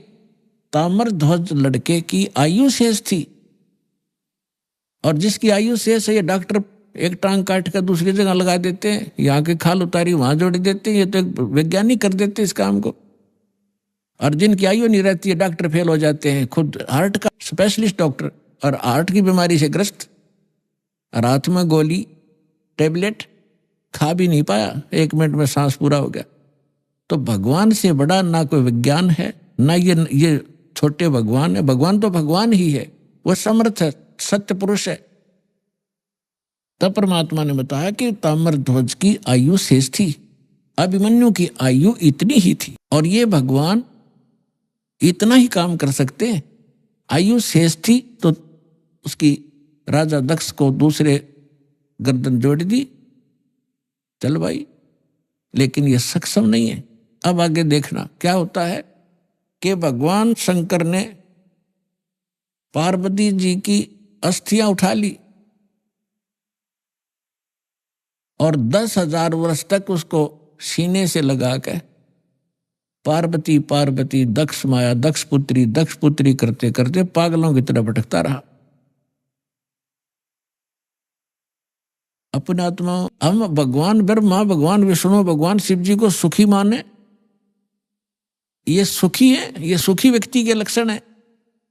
ताम्र ध्वज लड़के की आयु शेष थी, और जिसकी आयु शेष है ये डॉक्टर एक टांग काट कर दूसरी जगह लगा देते हैं, यहाँ की खाल उतारी वहां जोड़ देते हैं, ये तो एक वैज्ञानिक कर देते हैं इस काम को। और जिनकी आयु नहीं रहती है डॉक्टर फेल हो जाते हैं, खुद हार्ट का स्पेशलिस्ट डॉक्टर और हार्ट की बीमारी से ग्रस्त, रात में गोली टेबलेट खा भी नहीं पाया, 1 मिनट में सांस पूरा हो गया। तो भगवान से बड़ा ना कोई विज्ञान है, ना ये छोटे भगवान है। भगवान तो भगवान ही है, वो समर्थ है, सत्य पुरुष है। तब परमात्मा ने बताया कि ताम्र ध्वज की आयु शेष थी, अभिमन्यु की आयु इतनी ही थी, और ये भगवान इतना ही काम कर सकते हैं। आयु शेष थी तो उसकी राजा दक्ष को दूसरे गर्दन जोड़ दी, चल भाई, लेकिन ये सक्षम नहीं है। अब आगे देखना क्या होता है कि भगवान शंकर ने पार्वती जी की अस्थियां उठा ली और 10,000 वर्ष तक उसको सीने से लगा के पार्वती पार्वती दक्ष माया दक्ष पुत्री करते करते पागलों की तरह भटकता रहा। अपने आत्मा हम भगवान ब्रह्मा, भगवान विष्णु, भगवान शिव जी को सुखी माने, ये सुखी है, ये सुखी व्यक्ति के लक्षण है।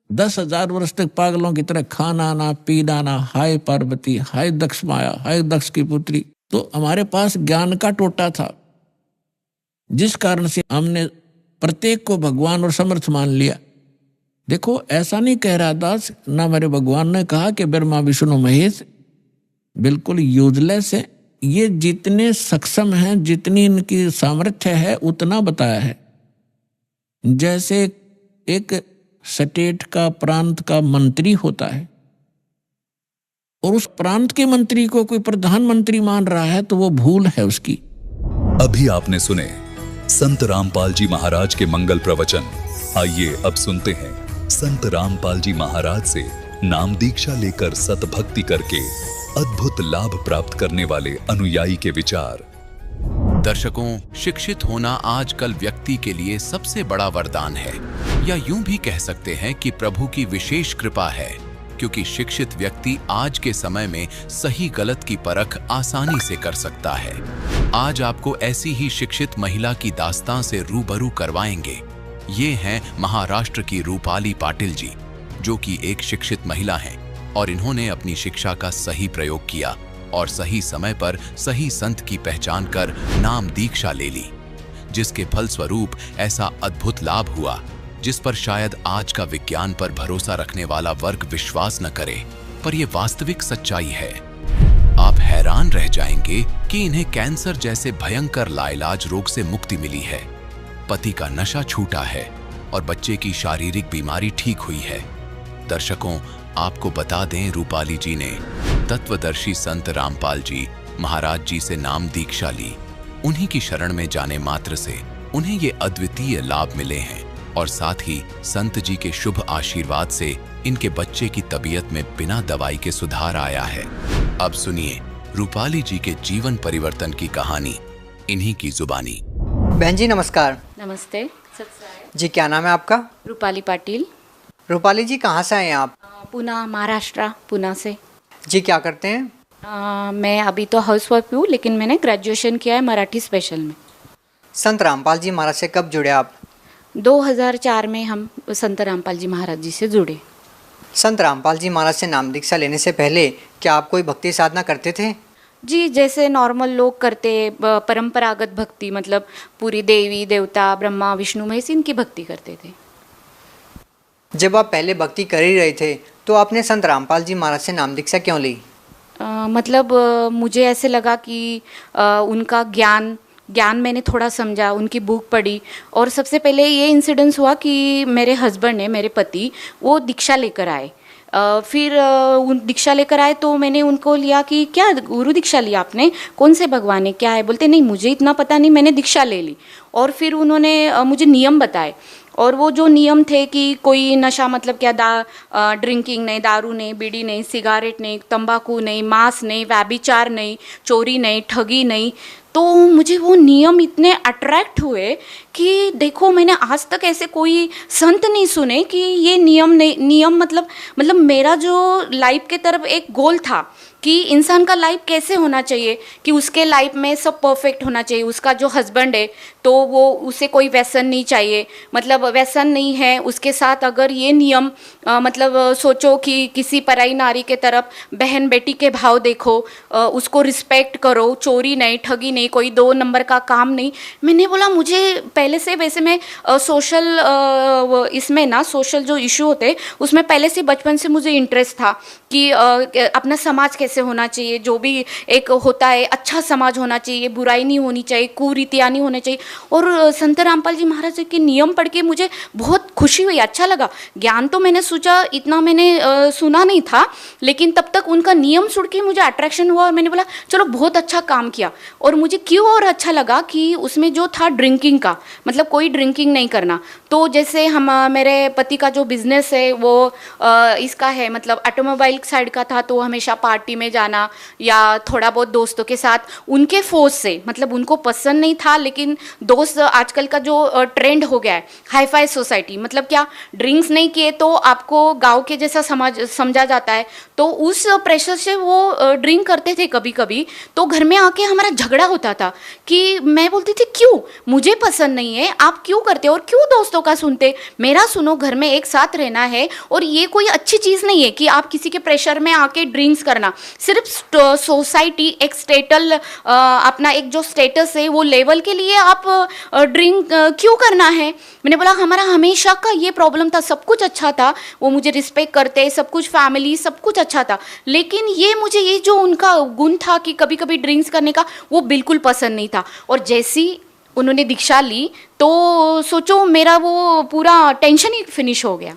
10,000 वर्ष तक पागलों की तरह खाना ना पीना ना, हाय पार्वती, हाय दक्ष माया, हाय दक्ष की पुत्री। तो हमारे पास ज्ञान का टोटा था, जिस कारण से हमने प्रत्येक को भगवान और समर्थ मान लिया। देखो ऐसा नहीं कह रहा दास, ना मेरे भगवान ने कहा कि ब्रह्मा विष्णु महेश बिल्कुल यूजलेस है, ये जितने सक्षम हैं, जितनी इनकी सामर्थ्य है उतना बताया है। जैसे एक स्टेट का, प्रांत का मंत्री होता है और उस प्रांत के मंत्री को कोई प्रधानमंत्री मान रहा है तो वो भूल है उसकी। अभी आपने सुने संत रामपाल जी महाराज के मंगल प्रवचन। आइए अब सुनते हैं संत रामपाल जी महाराज से नाम दीक्षा लेकर सतभक्ति करके अद्भुत लाभ प्राप्त करने वाले अनुयायी के विचार। दर्शकों, शिक्षित होना आजकल व्यक्ति के लिए सबसे बड़ा वरदान है, या यूं भी कह सकते हैं कि प्रभु की विशेष कृपा है, क्योंकि शिक्षित व्यक्ति आज के समय में सही गलत की परख आसानी से कर सकता है। आज आपको ऐसी ही शिक्षित महिला की दास्तां से रूबरू करवाएंगे। ये हैं महाराष्ट्र की रूपाली पाटिल जी, जो कि एक शिक्षित महिला हैं, और इन्होंने अपनी शिक्षा का सही प्रयोग किया और सही समय पर सही संत की पहचान कर नाम दीक्षा ले ली, जिसके फलस्वरूप ऐसा अद्भुत लाभ हुआ जिस पर शायद आज का विज्ञान पर भरोसा रखने वाला वर्ग विश्वास न करे, पर यह वास्तविक सच्चाई है। आप हैरान रह जाएंगे कि इन्हें कैंसर जैसे भयंकर लाइलाज रोग से मुक्ति मिली है, पति का नशा छूटा है और बच्चे की शारीरिक बीमारी ठीक हुई है। दर्शकों, आपको बता दें, रूपाली जी ने तत्वदर्शी संत रामपाल जी महाराज जी से नाम दीक्षा ली। उन्हीं की शरण में जाने मात्र से उन्हें ये अद्वितीय लाभ मिले हैं, और साथ ही संत जी के शुभ आशीर्वाद से इनके बच्चे की तबीयत में बिना दवाई के सुधार आया है। अब सुनिए रूपाली जी के जीवन परिवर्तन की कहानी इन्हीं की जुबानी। बहन जी नमस्कार। नमस्ते जी, क्या नाम है आपका? रूपाली पाटिल। रूपाली जी कहाँ से आए हैं आप? पुणे, महाराष्ट्र, पुणे से। जी, क्या करते हैं? मैं अभी तो हाउस वाइफ हूँ, लेकिन मैंने ग्रेजुएशन किया है मराठी स्पेशल में। संत रामपाल जी महाराज से कब जुड़े आप? 2004 में हम संत रामपाल जी महाराज जी से जुड़े। संत रामपाल जी महाराज से नाम दीक्षा लेने से पहले क्या आप कोई भक्ति साधना करते थे? जी, जैसे नॉर्मल लोग करते, परंपरागत भक्ति, मतलब पूरी देवी देवता ब्रह्मा विष्णु महेश इनकी भक्ति करते थे। जब आप पहले भक्ति कर ही रहे थे तो आपने संत रामपाल जी महाराज से नाम दीक्षा क्यों ली? मतलब मुझे ऐसे लगा कि उनका ज्ञान मैंने थोड़ा समझा, उनकी बुक पढ़ी। और सबसे पहले ये इंसिडेंस हुआ कि मेरे हस्बैंड ने, मेरे पति, वो दीक्षा लेकर आए। फिर उन दीक्षा लेकर आए तो मैंने उनको लिया कि क्या गुरु दीक्षा लिया आपने, कौन से भगवान है, क्या है? बोलते नहीं मुझे इतना पता नहीं, मैंने दीक्षा ले ली। और फिर उन्होंने मुझे नियम बताए, और वो जो नियम थे कि कोई नशा मतलब क्या, ड्रिंकिंग नहीं, दारू नहीं, बीड़ी नहीं, सिगारेट नहीं, तंबाकू नहीं, मांस नहीं, व्यभिचार नहीं, चोरी नहीं, ठगी नहीं। तो मुझे वो नियम इतने अट्रैक्ट हुए कि देखो मैंने आज तक ऐसे कोई संत नहीं सुने कि ये नियम मतलब मेरा जो लाइफ के तरफ एक गोल था कि इंसान का लाइफ कैसे होना चाहिए, कि उसके लाइफ में सब परफेक्ट होना चाहिए। उसका जो हस्बैंड है तो वो उसे कोई व्यसन नहीं चाहिए, मतलब व्यसन नहीं है उसके साथ। अगर ये नियम मतलब सोचो कि किसी पराई नारी के तरफ बहन बेटी के भाव देखो, उसको रिस्पेक्ट करो, चोरी नहीं, ठगी नहीं, कोई 2 नंबर का काम नहीं। मैंने बोला मुझे पहले से, वैसे मैं सोशल इसमें ना, सोशल जो इशू होते उसमें पहले से बचपन से मुझे इंटरेस्ट था कि अपना समाज कैसे होना चाहिए, जो भी एक होता है अच्छा समाज होना चाहिए, बुराई नहीं होनी चाहिए, कुरीतियाँ नहीं होनी चाहिए। और संत रामपाल जी महाराज के नियम पढ़ के मुझे बहुत खुशी हुई, अच्छा लगा। ज्ञान तो मैंने सोचा इतना मैंने सुना नहीं था, लेकिन तब तक उनका नियम सुन के मुझे अट्रैक्शन हुआ और मैंने बोला चलो बहुत अच्छा काम किया। और मुझे क्यों और अच्छा लगा कि उसमें जो था ड्रिंकिंग का, मतलब कोई ड्रिंकिंग नहीं करना। तो जैसे मेरे पति का जो बिजनेस है वो इसका है, मतलब ऑटोमोबाइल साइड का था, तो हमेशा पार्टी में जाना या थोड़ा बहुत दोस्तों के साथ उनके फोर्स से, मतलब उनको पसंद नहीं था, लेकिन दोस्त, आजकल का जो ट्रेंड हो गया है हाई फाई सोसाइटी, मतलब क्या ड्रिंक्स नहीं किए तो आपको गांव के जैसा समझा जाता है। तो उस प्रेशर से वो ड्रिंक करते थे कभी कभी। तो घर में आके हमारा झगड़ा होता था कि मैं बोलती थी क्यों, मुझे पसंद नहीं है, आप क्यों करते और क्यों दोस्तों का सुनते, मेरा सुनो, घर में एक साथ रहना है। और ये कोई अच्छी चीज़ नहीं है कि आप किसी के प्रेशर में आके ड्रिंक्स करना। सिर्फ सोसाइटी एक अपना एक जो स्टेटस है वो लेवल के लिए आप ड्रिंक क्यों करना है। मैंने बोला हमारा हमेशा का ये प्रॉब्लम था, सब कुछ अच्छा था, वो मुझे रिस्पेक्ट करते, सब कुछ फैमिली सब कुछ अच्छा था, लेकिन मुझे ये जो उनका गुण था कि कभी कभी ड्रिंक्स करने का, वो बिल्कुल पसंद नहीं था। और जैसी उन्होंने दीक्षा ली तो सोचो मेरा वो पूरा टेंशन ही फिनिश हो गया।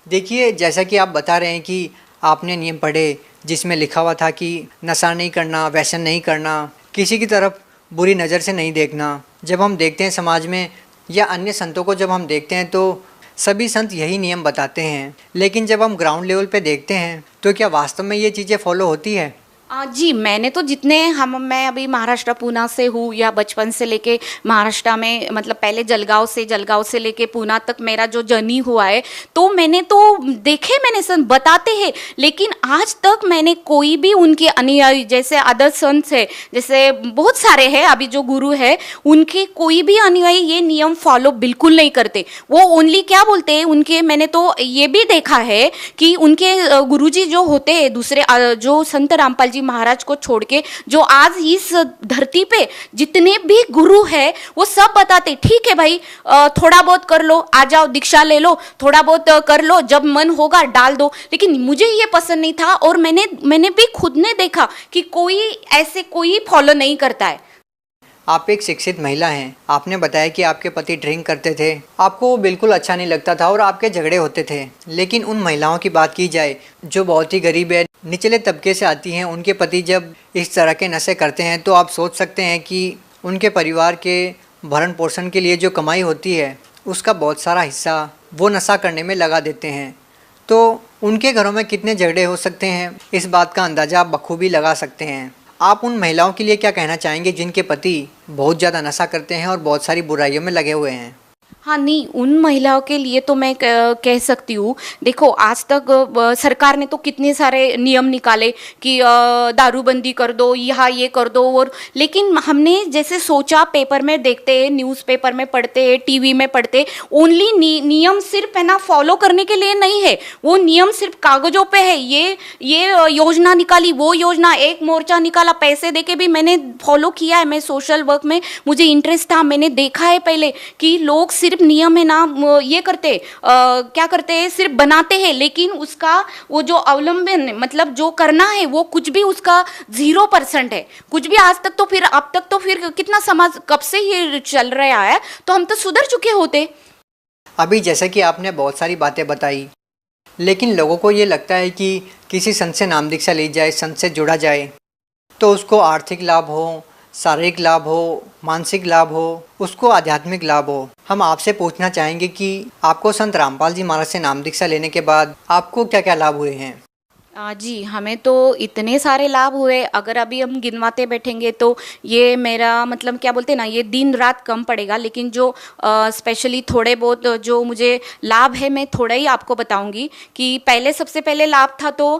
देखिए, जैसा कि आप बता रहे हैं कि आपने नियम पढ़े जिसमें लिखा हुआ था कि नशा नहीं करना, व्यसन नहीं करना, किसी की तरफ बुरी नज़र से नहीं देखना। जब हम देखते हैं समाज में या अन्य संतों को जब हम देखते हैं तो सभी संत यही नियम बताते हैं, लेकिन जब हम ग्राउंड लेवल पे देखते हैं तो क्या वास्तव में ये चीज़ें फॉलो होती है? जी, मैंने तो जितने मैं अभी महाराष्ट्र पूना से हूँ, या बचपन से लेके महाराष्ट्र में, मतलब पहले जलगांव से लेके पूना तक मेरा जो जर्नी हुआ है, तो मैंने तो देखे, मैंने संत बताते हैं, लेकिन आज तक मैंने कोई भी उनके अनुयायी, जैसे अदर संत है, जैसे बहुत सारे हैं अभी जो गुरु है, उनके कोई भी अनुयायी ये नियम फॉलो बिल्कुल नहीं करते। वो ओनली क्या बोलते हैं उनके, मैंने तो ये भी देखा है कि उनके गुरुजी जो होते हैं दूसरे, जो संत रामपाल जी महाराज को छोड़ के जो आज इस धरती पे जितने भी गुरु है वो सब बताते ठीक है भाई, थोड़ा बहुत कर लो, आ जाओ दीक्षा ले लो, थोड़ा बहुत कर लो, जब मन होगा डाल दो। लेकिन मुझे ये पसंद नहीं था और मैंने भी खुद ने देखा कि कोई फॉलो नहीं करता है। आप एक शिक्षित महिला हैं, आपने बताया कि आपके पति ड्रिंक करते थे, आपको वो बिल्कुल अच्छा नहीं लगता था और आपके झगड़े होते थे। लेकिन उन महिलाओं की बात की जाए जो बहुत ही गरीब है, निचले तबके से आती हैं, उनके पति जब इस तरह के नशे करते हैं तो आप सोच सकते हैं कि उनके परिवार के भरण पोषण के लिए जो कमाई होती है उसका बहुत सारा हिस्सा वो नशा करने में लगा देते हैं। तो उनके घरों में कितने झगड़े हो सकते हैं, इस बात का अंदाज़ा आप बखूबी लगा सकते हैं। आप उन महिलाओं के लिए क्या कहना चाहेंगे जिनके पति बहुत ज़्यादा नशा करते हैं और बहुत सारी बुराइयों में लगे हुए हैं? हाँ नहीं, उन महिलाओं के लिए तो मैं कह सकती हूँ, देखो आज तक सरकार ने तो कितने सारे नियम निकाले कि दारूबंदी कर दो, यहाँ ये कर दो, और लेकिन हमने जैसे सोचा, पेपर में देखते हैं, न्यूज़पेपर में पढ़ते हैं, टीवी में पढ़ते, ओनली नियम सिर्फ है ना फॉलो करने के लिए नहीं है, वो नियम सिर्फ कागजों पे है। ये योजना निकाली, वो योजना, एक मोर्चा निकाला, पैसे देके भी मैंने फॉलो किया है। मैं सोशल वर्क में मुझे इंटरेस्ट था, मैंने देखा है पहले कि लोग सिर्फ सिर्फ नियम है ना ये करते क्या करते हैं, सिर्फ बनाते हैं, लेकिन उसका वो जो अवलंबन मतलब जो करना है वो कुछ भी उसका 0% है, कुछ भी आज तक। तो फिर अब तक तो फिर कितना समाज कब से ये चल रहा है, तो हम तो सुधर चुके होते। अभी जैसे कि आपने बहुत सारी बातें बताई, लेकिन लोगों को ये लगता है कि किसी संत से नाम दीक्षा ली जाए, संत से जुड़ा जाए तो उसको आर्थिक लाभ हो, शारीरिक लाभ हो, मानसिक लाभ हो, उसको आध्यात्मिक लाभ हो। हम आपसे पूछना चाहेंगे कि आपको संत रामपाल जी महाराज से नाम दीक्षा लेने के बाद आपको क्या क्या लाभ हुए हैं? जी, हमें तो इतने सारे लाभ हुए, अगर अभी हम गिनवाते बैठेंगे तो ये मेरा मतलब क्या बोलते हैं ना, ये दिन रात कम पड़ेगा। लेकिन जो स्पेशली थोड़े बहुत जो मुझे लाभ है मैं थोड़ा ही आपको बताऊंगी। कि पहले सबसे पहले लाभ था तो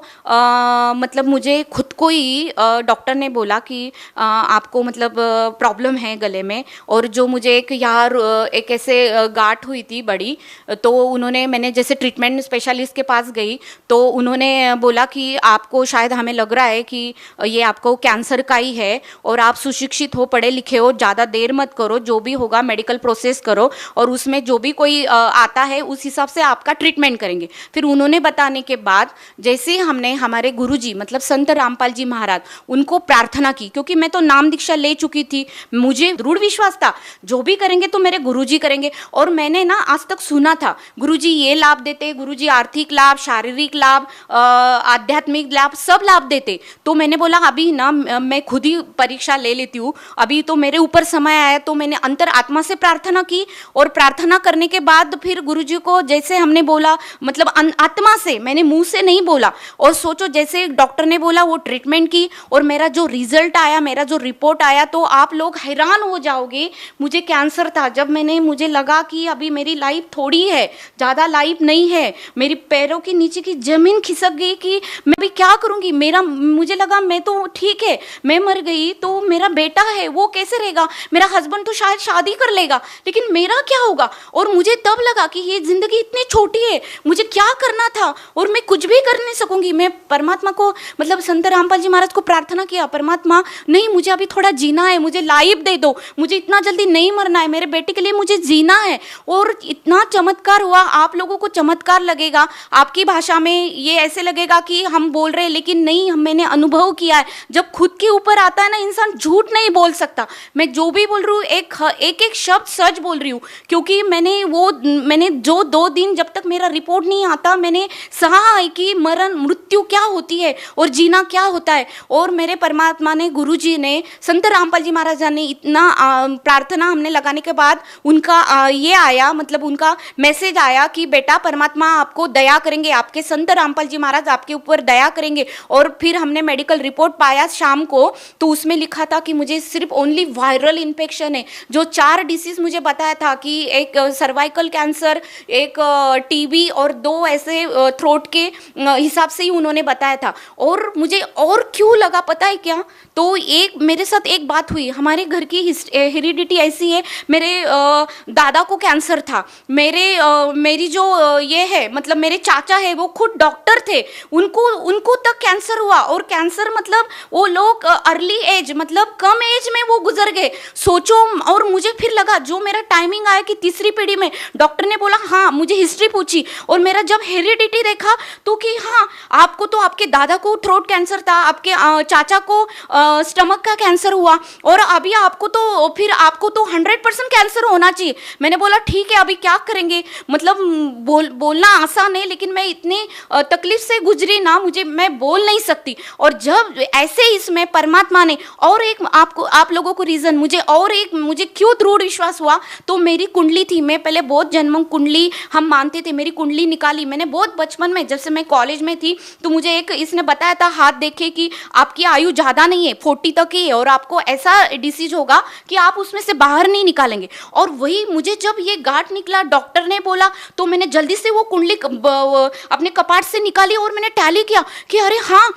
मतलब मुझे खुद को ही डॉक्टर ने बोला कि आपको मतलब प्रॉब्लम है गले में, और जो मुझे एक ऐसे गांठ हुई थी बड़ी, तो उन्होंने, मैंने जैसे ट्रीटमेंट स्पेशलिस्ट के पास गई तो उन्होंने बोला कि आपको शायद, हमें लग रहा है कि ये आपको कैंसर का ही है, और आप सुशिक्षित हो, पढ़े लिखे हो, ज़्यादा देर मत करो, जो भी होगा मेडिकल प्रोसेस करो और उसमें जो भी कोई आता है उस हिसाब से आपका ट्रीटमेंट करेंगे। फिर उन्होंने बताने के बाद जैसे हमने हमारे गुरुजी मतलब संत रामपाल जी महाराज, उनको प्रार्थना की, क्योंकि मैं तो नाम दीक्षा ले चुकी थी, मुझे दृढ़ विश्वास था जो भी करेंगे तो मेरे गुरुजी करेंगे। और मैंने ना आज तक सुना था गुरुजी ये लाभ देते, गुरुजी आर्थिक लाभ, शारीरिक लाभ, आध्यात्मिक लाभ, सब लाभ देते। तो मैंने बोला अभी ना मैं खुद ही परीक्षा ले लेती हूँ, अभी तो मेरे ऊपर समय आया। तो मैंने अंतर आत्मा से प्रार्थना की, और प्रार्थना करने के बाद फिर गुरुजी को जैसे हमने बोला, मतलब आत्मा से, मैंने मुंह से नहीं बोला। और सोचो जैसे डॉक्टर ने बोला वो ट्रीटमेंट की, और मेरा जो रिजल्ट आया, मेरा जो रिपोर्ट आया, तो आप लोग हैरान हो जाओगे। मुझे कैंसर था, जब मुझे लगा कि अभी मेरी लाइफ थोड़ी है, ज़्यादा लाइफ नहीं है, मेरी पैरों के नीचे की जमीन खिसक गई कि मैं भी क्या करूंगी। मुझे लगा मैं तो ठीक है, मैं मर गई तो मेरा बेटा है वो कैसे रहेगा, मेरा हस्बैंड तो शायद शादी कर लेगा, लेकिन मेरा क्या होगा। और मुझे तब लगा कि ये जिंदगी इतनी छोटी है, मुझे क्या करना था और मैं कुछ भी कर नहीं सकूंगी। मैं परमात्मा को मतलब संत रामपाल जी महाराज को प्रार्थना किया, परमात्मा नहीं, मुझे अभी थोड़ा जीना है, मुझे लाइफ दे दो, मुझे इतना जल्दी नहीं मरना है, मेरे बेटे के लिए मुझे जीना है। और इतना चमत्कार हुआ। आप लोगों को चमत्कार लगेगा, आपकी भाषा में ये ऐसे लगेगा कि हम बोल रहे हैं, लेकिन नहीं, मैंने अनुभव किया है। जब खुद के ऊपर आता है ना, इंसान झूठ नहीं बोल सकता। मैं जो भी बोल रही हूँ एक शब्द सच बोल रही हूँ, क्योंकि मैंने जो 2 दिन जब तक मेरा रिपोर्ट नहीं आता, मैंने सहा है कि मृत्यु क्या होती है और जीना क्या होता है। और मेरे परमात्मा ने, गुरु जी ने, संत रामपाल जी महाराज ने इतना प्रार्थना हमने लगाने के बाद उनका ये आया, मतलब उनका मैसेज आया कि बेटा परमात्मा आपको दया करेंगे, आपके संत रामपाल जी महाराज आपके ऊपर दया करेंगे। और फिर हमने मेडिकल रिपोर्ट पाया शाम को, तो उसमें लिखा था कि मुझे सिर्फ ओनली वायरल इन्फेक्शन है। जो 4 डिसीज मुझे बताया था कि एक सर्वाइकल कैंसर, एक टीबी और 2 ऐसे थ्रोट के हिसाब से ही उन्होंने बताया था। और मुझे और क्यों लगा पता है क्या, तो मेरे साथ एक बात हुई। हमारे घर की हेरिडिटी ऐसी है, मेरे दादा को कैंसर था, मेरी जो ये है मतलब मेरे चाचा है वो खुद डॉक्टर थे, उनको तक कैंसर हुआ। और कैंसर मतलब वो लोग अर्ली एज मतलब कम एज में वो गुजर गए, सोचो। और मुझे फिर लगा, जो मेरा टाइमिंग आया कि 3री पीढ़ी में, डॉक्टर ने बोला हाँ, मुझे हिस्ट्री पूछी और मेरा जब हेरिडिटी देखा तो कि हाँ, आपको तो आपके दादा को थ्रोट कैंसर था, आपके चाचा को स्टमक का कैंसर हुआ, और अभी आपको तो 100% कैंसर होना चाहिए। मैंने बोला ठीक है, अभी क्या करेंगे, मतलब बोलना आसान है, लेकिन मैं इतनी तकलीफ से गुजरी ना, मैं बोल नहीं सकती। और जब ऐसे इसमें परमात्मा ने और एक आप लोगों को रीजन, मुझे क्यों दृढ़ विश्वास हुआ, तो मेरी कुंडली थी। मैं पहले बहुत जन्म कुंडली हम मानते थे, मेरी कुंडली निकाली मैंने बहुत बचपन में, जब से मैं कॉलेज में थी। तो मुझे इसने बताया था, हाथ देखे कि आपकी आयु ज़्यादा नहीं है, 40 तक ही है, और आपको ऐसा डिसीज होगा कि आप उसमें से बाहर नहीं निकालेंगे। और वही मुझे जब ये गांठ निकला, डॉक्टर ने बोला, तो मैंने जल्दी से वो कुंडली अपने कपाट से निकाली और मैंने टैली किया कि अरे हाँ,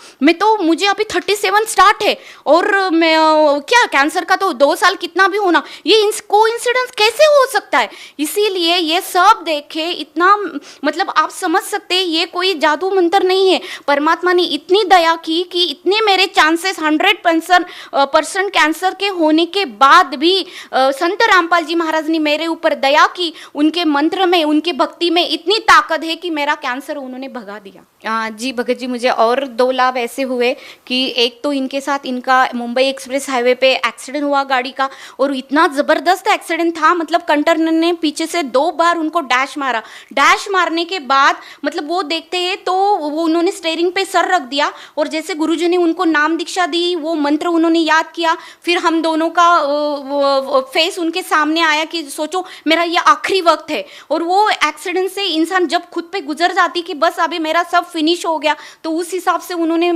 मुझे अभी 37 स्टार्ट है और मैं क्या कैंसर का तो 2 साल कितना भी होना, ये कोइंसिडेंस कैसे हो सकता है। इसीलिए ये सब देखे इतना मतलब आप समझ सकते हैं ये कोई जादू मंत्र नहीं है। परमात्मा ने इतनी दया की कि इतने मेरे चांसेस 100% कैंसर के होने के बाद भी संत रामपाल जी महाराज ने मेरे ऊपर दया की। उनके मंत्र में, उनके भक्ति में इतनी ताकत है कि मेरा कैंसर उन्होंने भगा दिया। जी भगत जी, मुझे और 2 लाभ ऐसे हुए कि एक तो इनके साथ इनका मुंबई एक्सप्रेस हाईवे पे एक्सीडेंट हुआ गाड़ी का, और इतना ज़बरदस्त एक्सीडेंट था, मतलब कंटरनर ने पीछे से 2 बार उनको डैश मारा। डैश मारने के बाद मतलब वो देखते हैं तो वो उन्होंने स्टीयरिंग पे सर रख दिया और जैसे गुरुजी ने उनको नाम दीक्षा दी, वो मंत्र उन्होंने याद किया। फिर हम दोनों का फेस उनके सामने आया कि सोचो मेरा ये आखिरी वक्त है। और वो एक्सीडेंट से इंसान जब खुद पे गुजर जाती कि बस अभी मेरा सब फिनिश हो गया, तो उस हिसाब से उन्होंने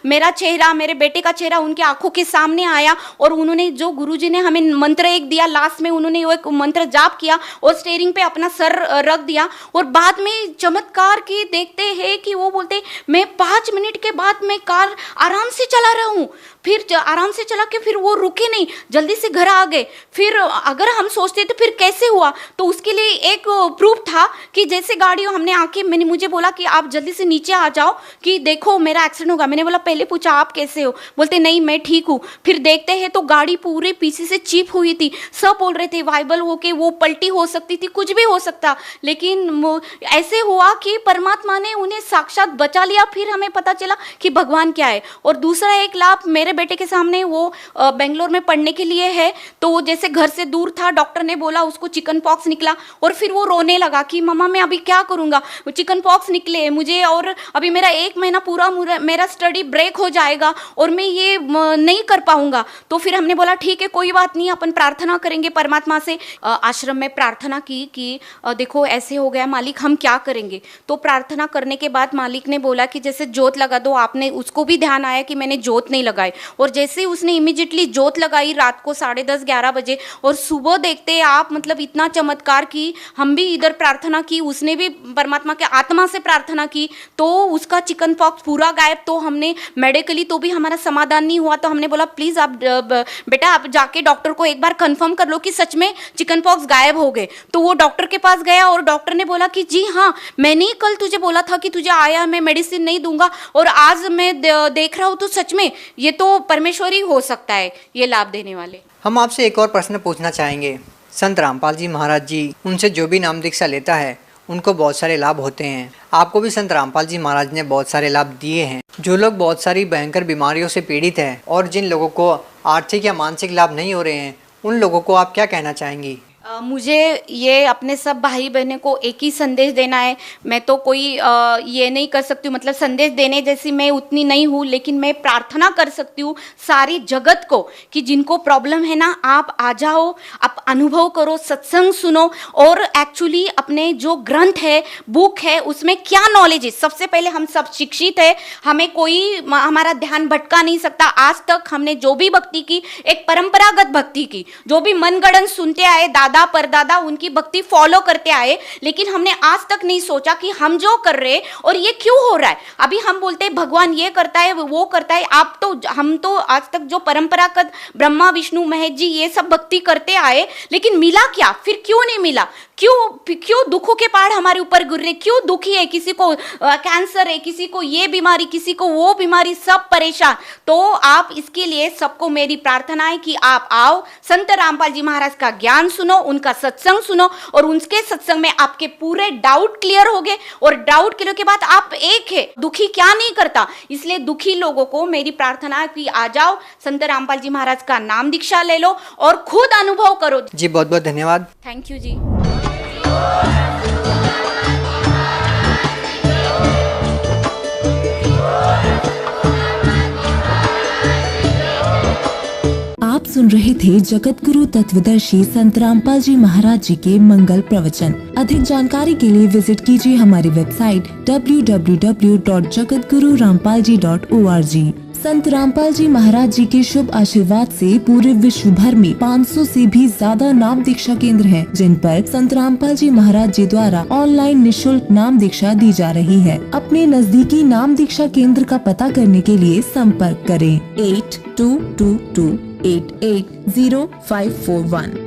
मेरा चेहरा, मेरे बेटे का चेहरा उनके आंखों के सामने आया और उन्होंने जो गुरुजी ने हमें मंत्र एक दिया, लास्ट में उन्होंने वो एक मंत्र जाप किया और स्टीयरिंग पे अपना सर रख दिया। और बाद में चमत्कार की देखते हैं कि वो बोलते मैं 5 मिनट के बाद मैं कार आराम से चला रहा हूँ, फिर आराम से चला के फिर वो रुके नहीं, जल्दी से घर आ गए। फिर अगर हम सोचते थे फिर कैसे हुआ, तो उसके लिए एक प्रूफ था कि जैसे गाड़ी हमने आके मुझे बोला कि आप जल्दी से नीचे आ जाओ कि देखो मेरा एक्सीडेंट होगा। मैंने बोला पहले पूछा आप कैसे हो, बोलते नहीं मैं ठीक हूँ। फिर देखते हैं तो गाड़ी पूरे पीछे से चिप हुई थी, सब बोल रहे थे वाइबल होके वो पलटी हो सकती थी, कुछ भी हो सकता, लेकिन ऐसे हुआ कि परमात्मा ने उन्हें साक्षात बचा लिया। फिर हमें पता चला कि भगवान क्या है। और दूसरा एक लाभ मेरे बेटे के सामने, वो बेंगलोर में पढ़ने के लिए है, तो वो जैसे घर से दूर था, डॉक्टर ने बोला उसको चिकन पॉक्स निकला और फिर वो रोने लगा कि मम्मा मैं अभी क्या करूँगा, चिकन पॉक्स निकले मुझे और अभी मेरा 1 महीना पूरा मेरा स्टडी ब्रेक हो जाएगा और मैं ये नहीं कर पाऊँगा। तो फिर हमने बोला ठीक है कोई बात नहीं, अपन प्रार्थना करेंगे परमात्मा से। आश्रम में प्रार्थना की कि देखो ऐसे हो गया मालिक, हम क्या करेंगे। तो प्रार्थना करने के बाद मालिक ने बोला कि जैसे जोत लगा दो। आपने उसको भी ध्यान आया कि मैंने जोत नहीं लगाई, और जैसे उसने इमीडिएटली जोत लगाई रात को 10:30-11 बजे, और सुबह देखते आप मतलब इतना चमत्कार की। हम भी इधर प्रार्थना की, उसने भी परमात्मा के आत्मा से प्रार्थना की, तो उसका चिकन पॉक्स पूरा गायब। तो हमने मेडिकली तो भी हमारा समाधान नहीं हुआ, तो हमने बोला प्लीज़ आप बेटा आप जाके डॉक्टर को एक बार कंफर्म कर लो कि सच में चिकन पॉक्स गायब हो गए। तो वो डॉक्टर के पास गया और डॉक्टर ने बोला कि जी हाँ, मैंने ही कल तुझे बोला था कि तुझे आया मैं मेडिसिन नहीं दूंगा, और आज मैं देख रहा हूँ तो सच में ये तो परमेश्वर ही हो सकता है ये लाभ देने वाले। हम आपसे एक और प्रश्न पूछना चाहेंगे। संत रामपाल जी महाराज जी, उनसे जो भी नाम दीक्षा लेता है उनको बहुत सारे लाभ होते हैं। आपको भी संत रामपाल जी महाराज ने बहुत सारे लाभ दिए हैं। जो लोग बहुत सारी भयंकर बीमारियों से पीड़ित हैं और जिन लोगों को आर्थिक या मानसिक लाभ नहीं हो रहे हैं, उन लोगों को आप क्या कहना चाहेंगी? मुझे ये अपने सब भाई बहनों को एक ही संदेश देना है। मैं तो कोई ये नहीं कर सकती हूँ, मतलब संदेश देने जैसी मैं उतनी नहीं हूँ, लेकिन मैं प्रार्थना कर सकती हूँ सारी जगत को कि जिनको प्रॉब्लम है ना, आप आ जाओ, आप अनुभव करो, सत्संग सुनो, और एक्चुअली अपने जो ग्रंथ है, बुक है, उसमें क्या नॉलेज है। सबसे पहले हम सब शिक्षित है, हमें कोई हमारा ध्यान भटका नहीं सकता। आज तक हमने जो भी भक्ति की, एक परंपरागत भक्ति की, जो भी मनगढ़ंत सुनते आए, दादा परदादा उनकी भक्ति फॉलो करते आए, लेकिन हमने आज तक नहीं सोचा कि हम जो कर रहे और ये क्यों हो रहा है। अभी हम बोलते हैं भगवान ये करता है वो करता है, हम तो आज तक जो परंपरागत ब्रह्मा विष्णु महेश जी ये सब भक्ति करते आए, लेकिन मिला क्या, फिर क्यों नहीं मिला, क्यों दुखों के पहाड़ हमारे ऊपर गिर रहे, क्यों दुखी है, किसी को कैंसर है, किसी को ये बीमारी, किसी को वो बीमारी, सब परेशान। तो आप इसके लिए सबको मेरी प्रार्थना है कि आप आओ, संत रामपाल जी महाराज का ज्ञान सुनो, उनका सत्संग सुनो, और उनके सत्संग में आपके पूरे डाउट क्लियर हो गए, और डाउट क्लियर के बाद आप एक है। दुखी क्या नहीं करता, इसलिए दुखी लोगों को मेरी प्रार्थना है कि आ जाओ, संत रामपाल जी महाराज का नाम दीक्षा ले लो और खुद अनुभव करो। जी बहुत बहुत धन्यवाद। थैंक यू जी। आप सुन रहे थे जगत गुरु तत्वदर्शी संत रामपाल जी महाराज जी के मंगल प्रवचन। अधिक जानकारी के लिए विजिट कीजिए हमारी वेबसाइट www.jagatgururampalji.org। संत रामपाल जी महाराज जी के शुभ आशीर्वाद से पूरे विश्व भर में 500 से भी ज्यादा नाम दीक्षा केंद्र हैं, जिन पर संत रामपाल जी महाराज जी द्वारा ऑनलाइन निशुल्क नाम दीक्षा दी जा रही है। अपने नजदीकी नाम दीक्षा केंद्र का पता करने के लिए संपर्क करें 8222880541।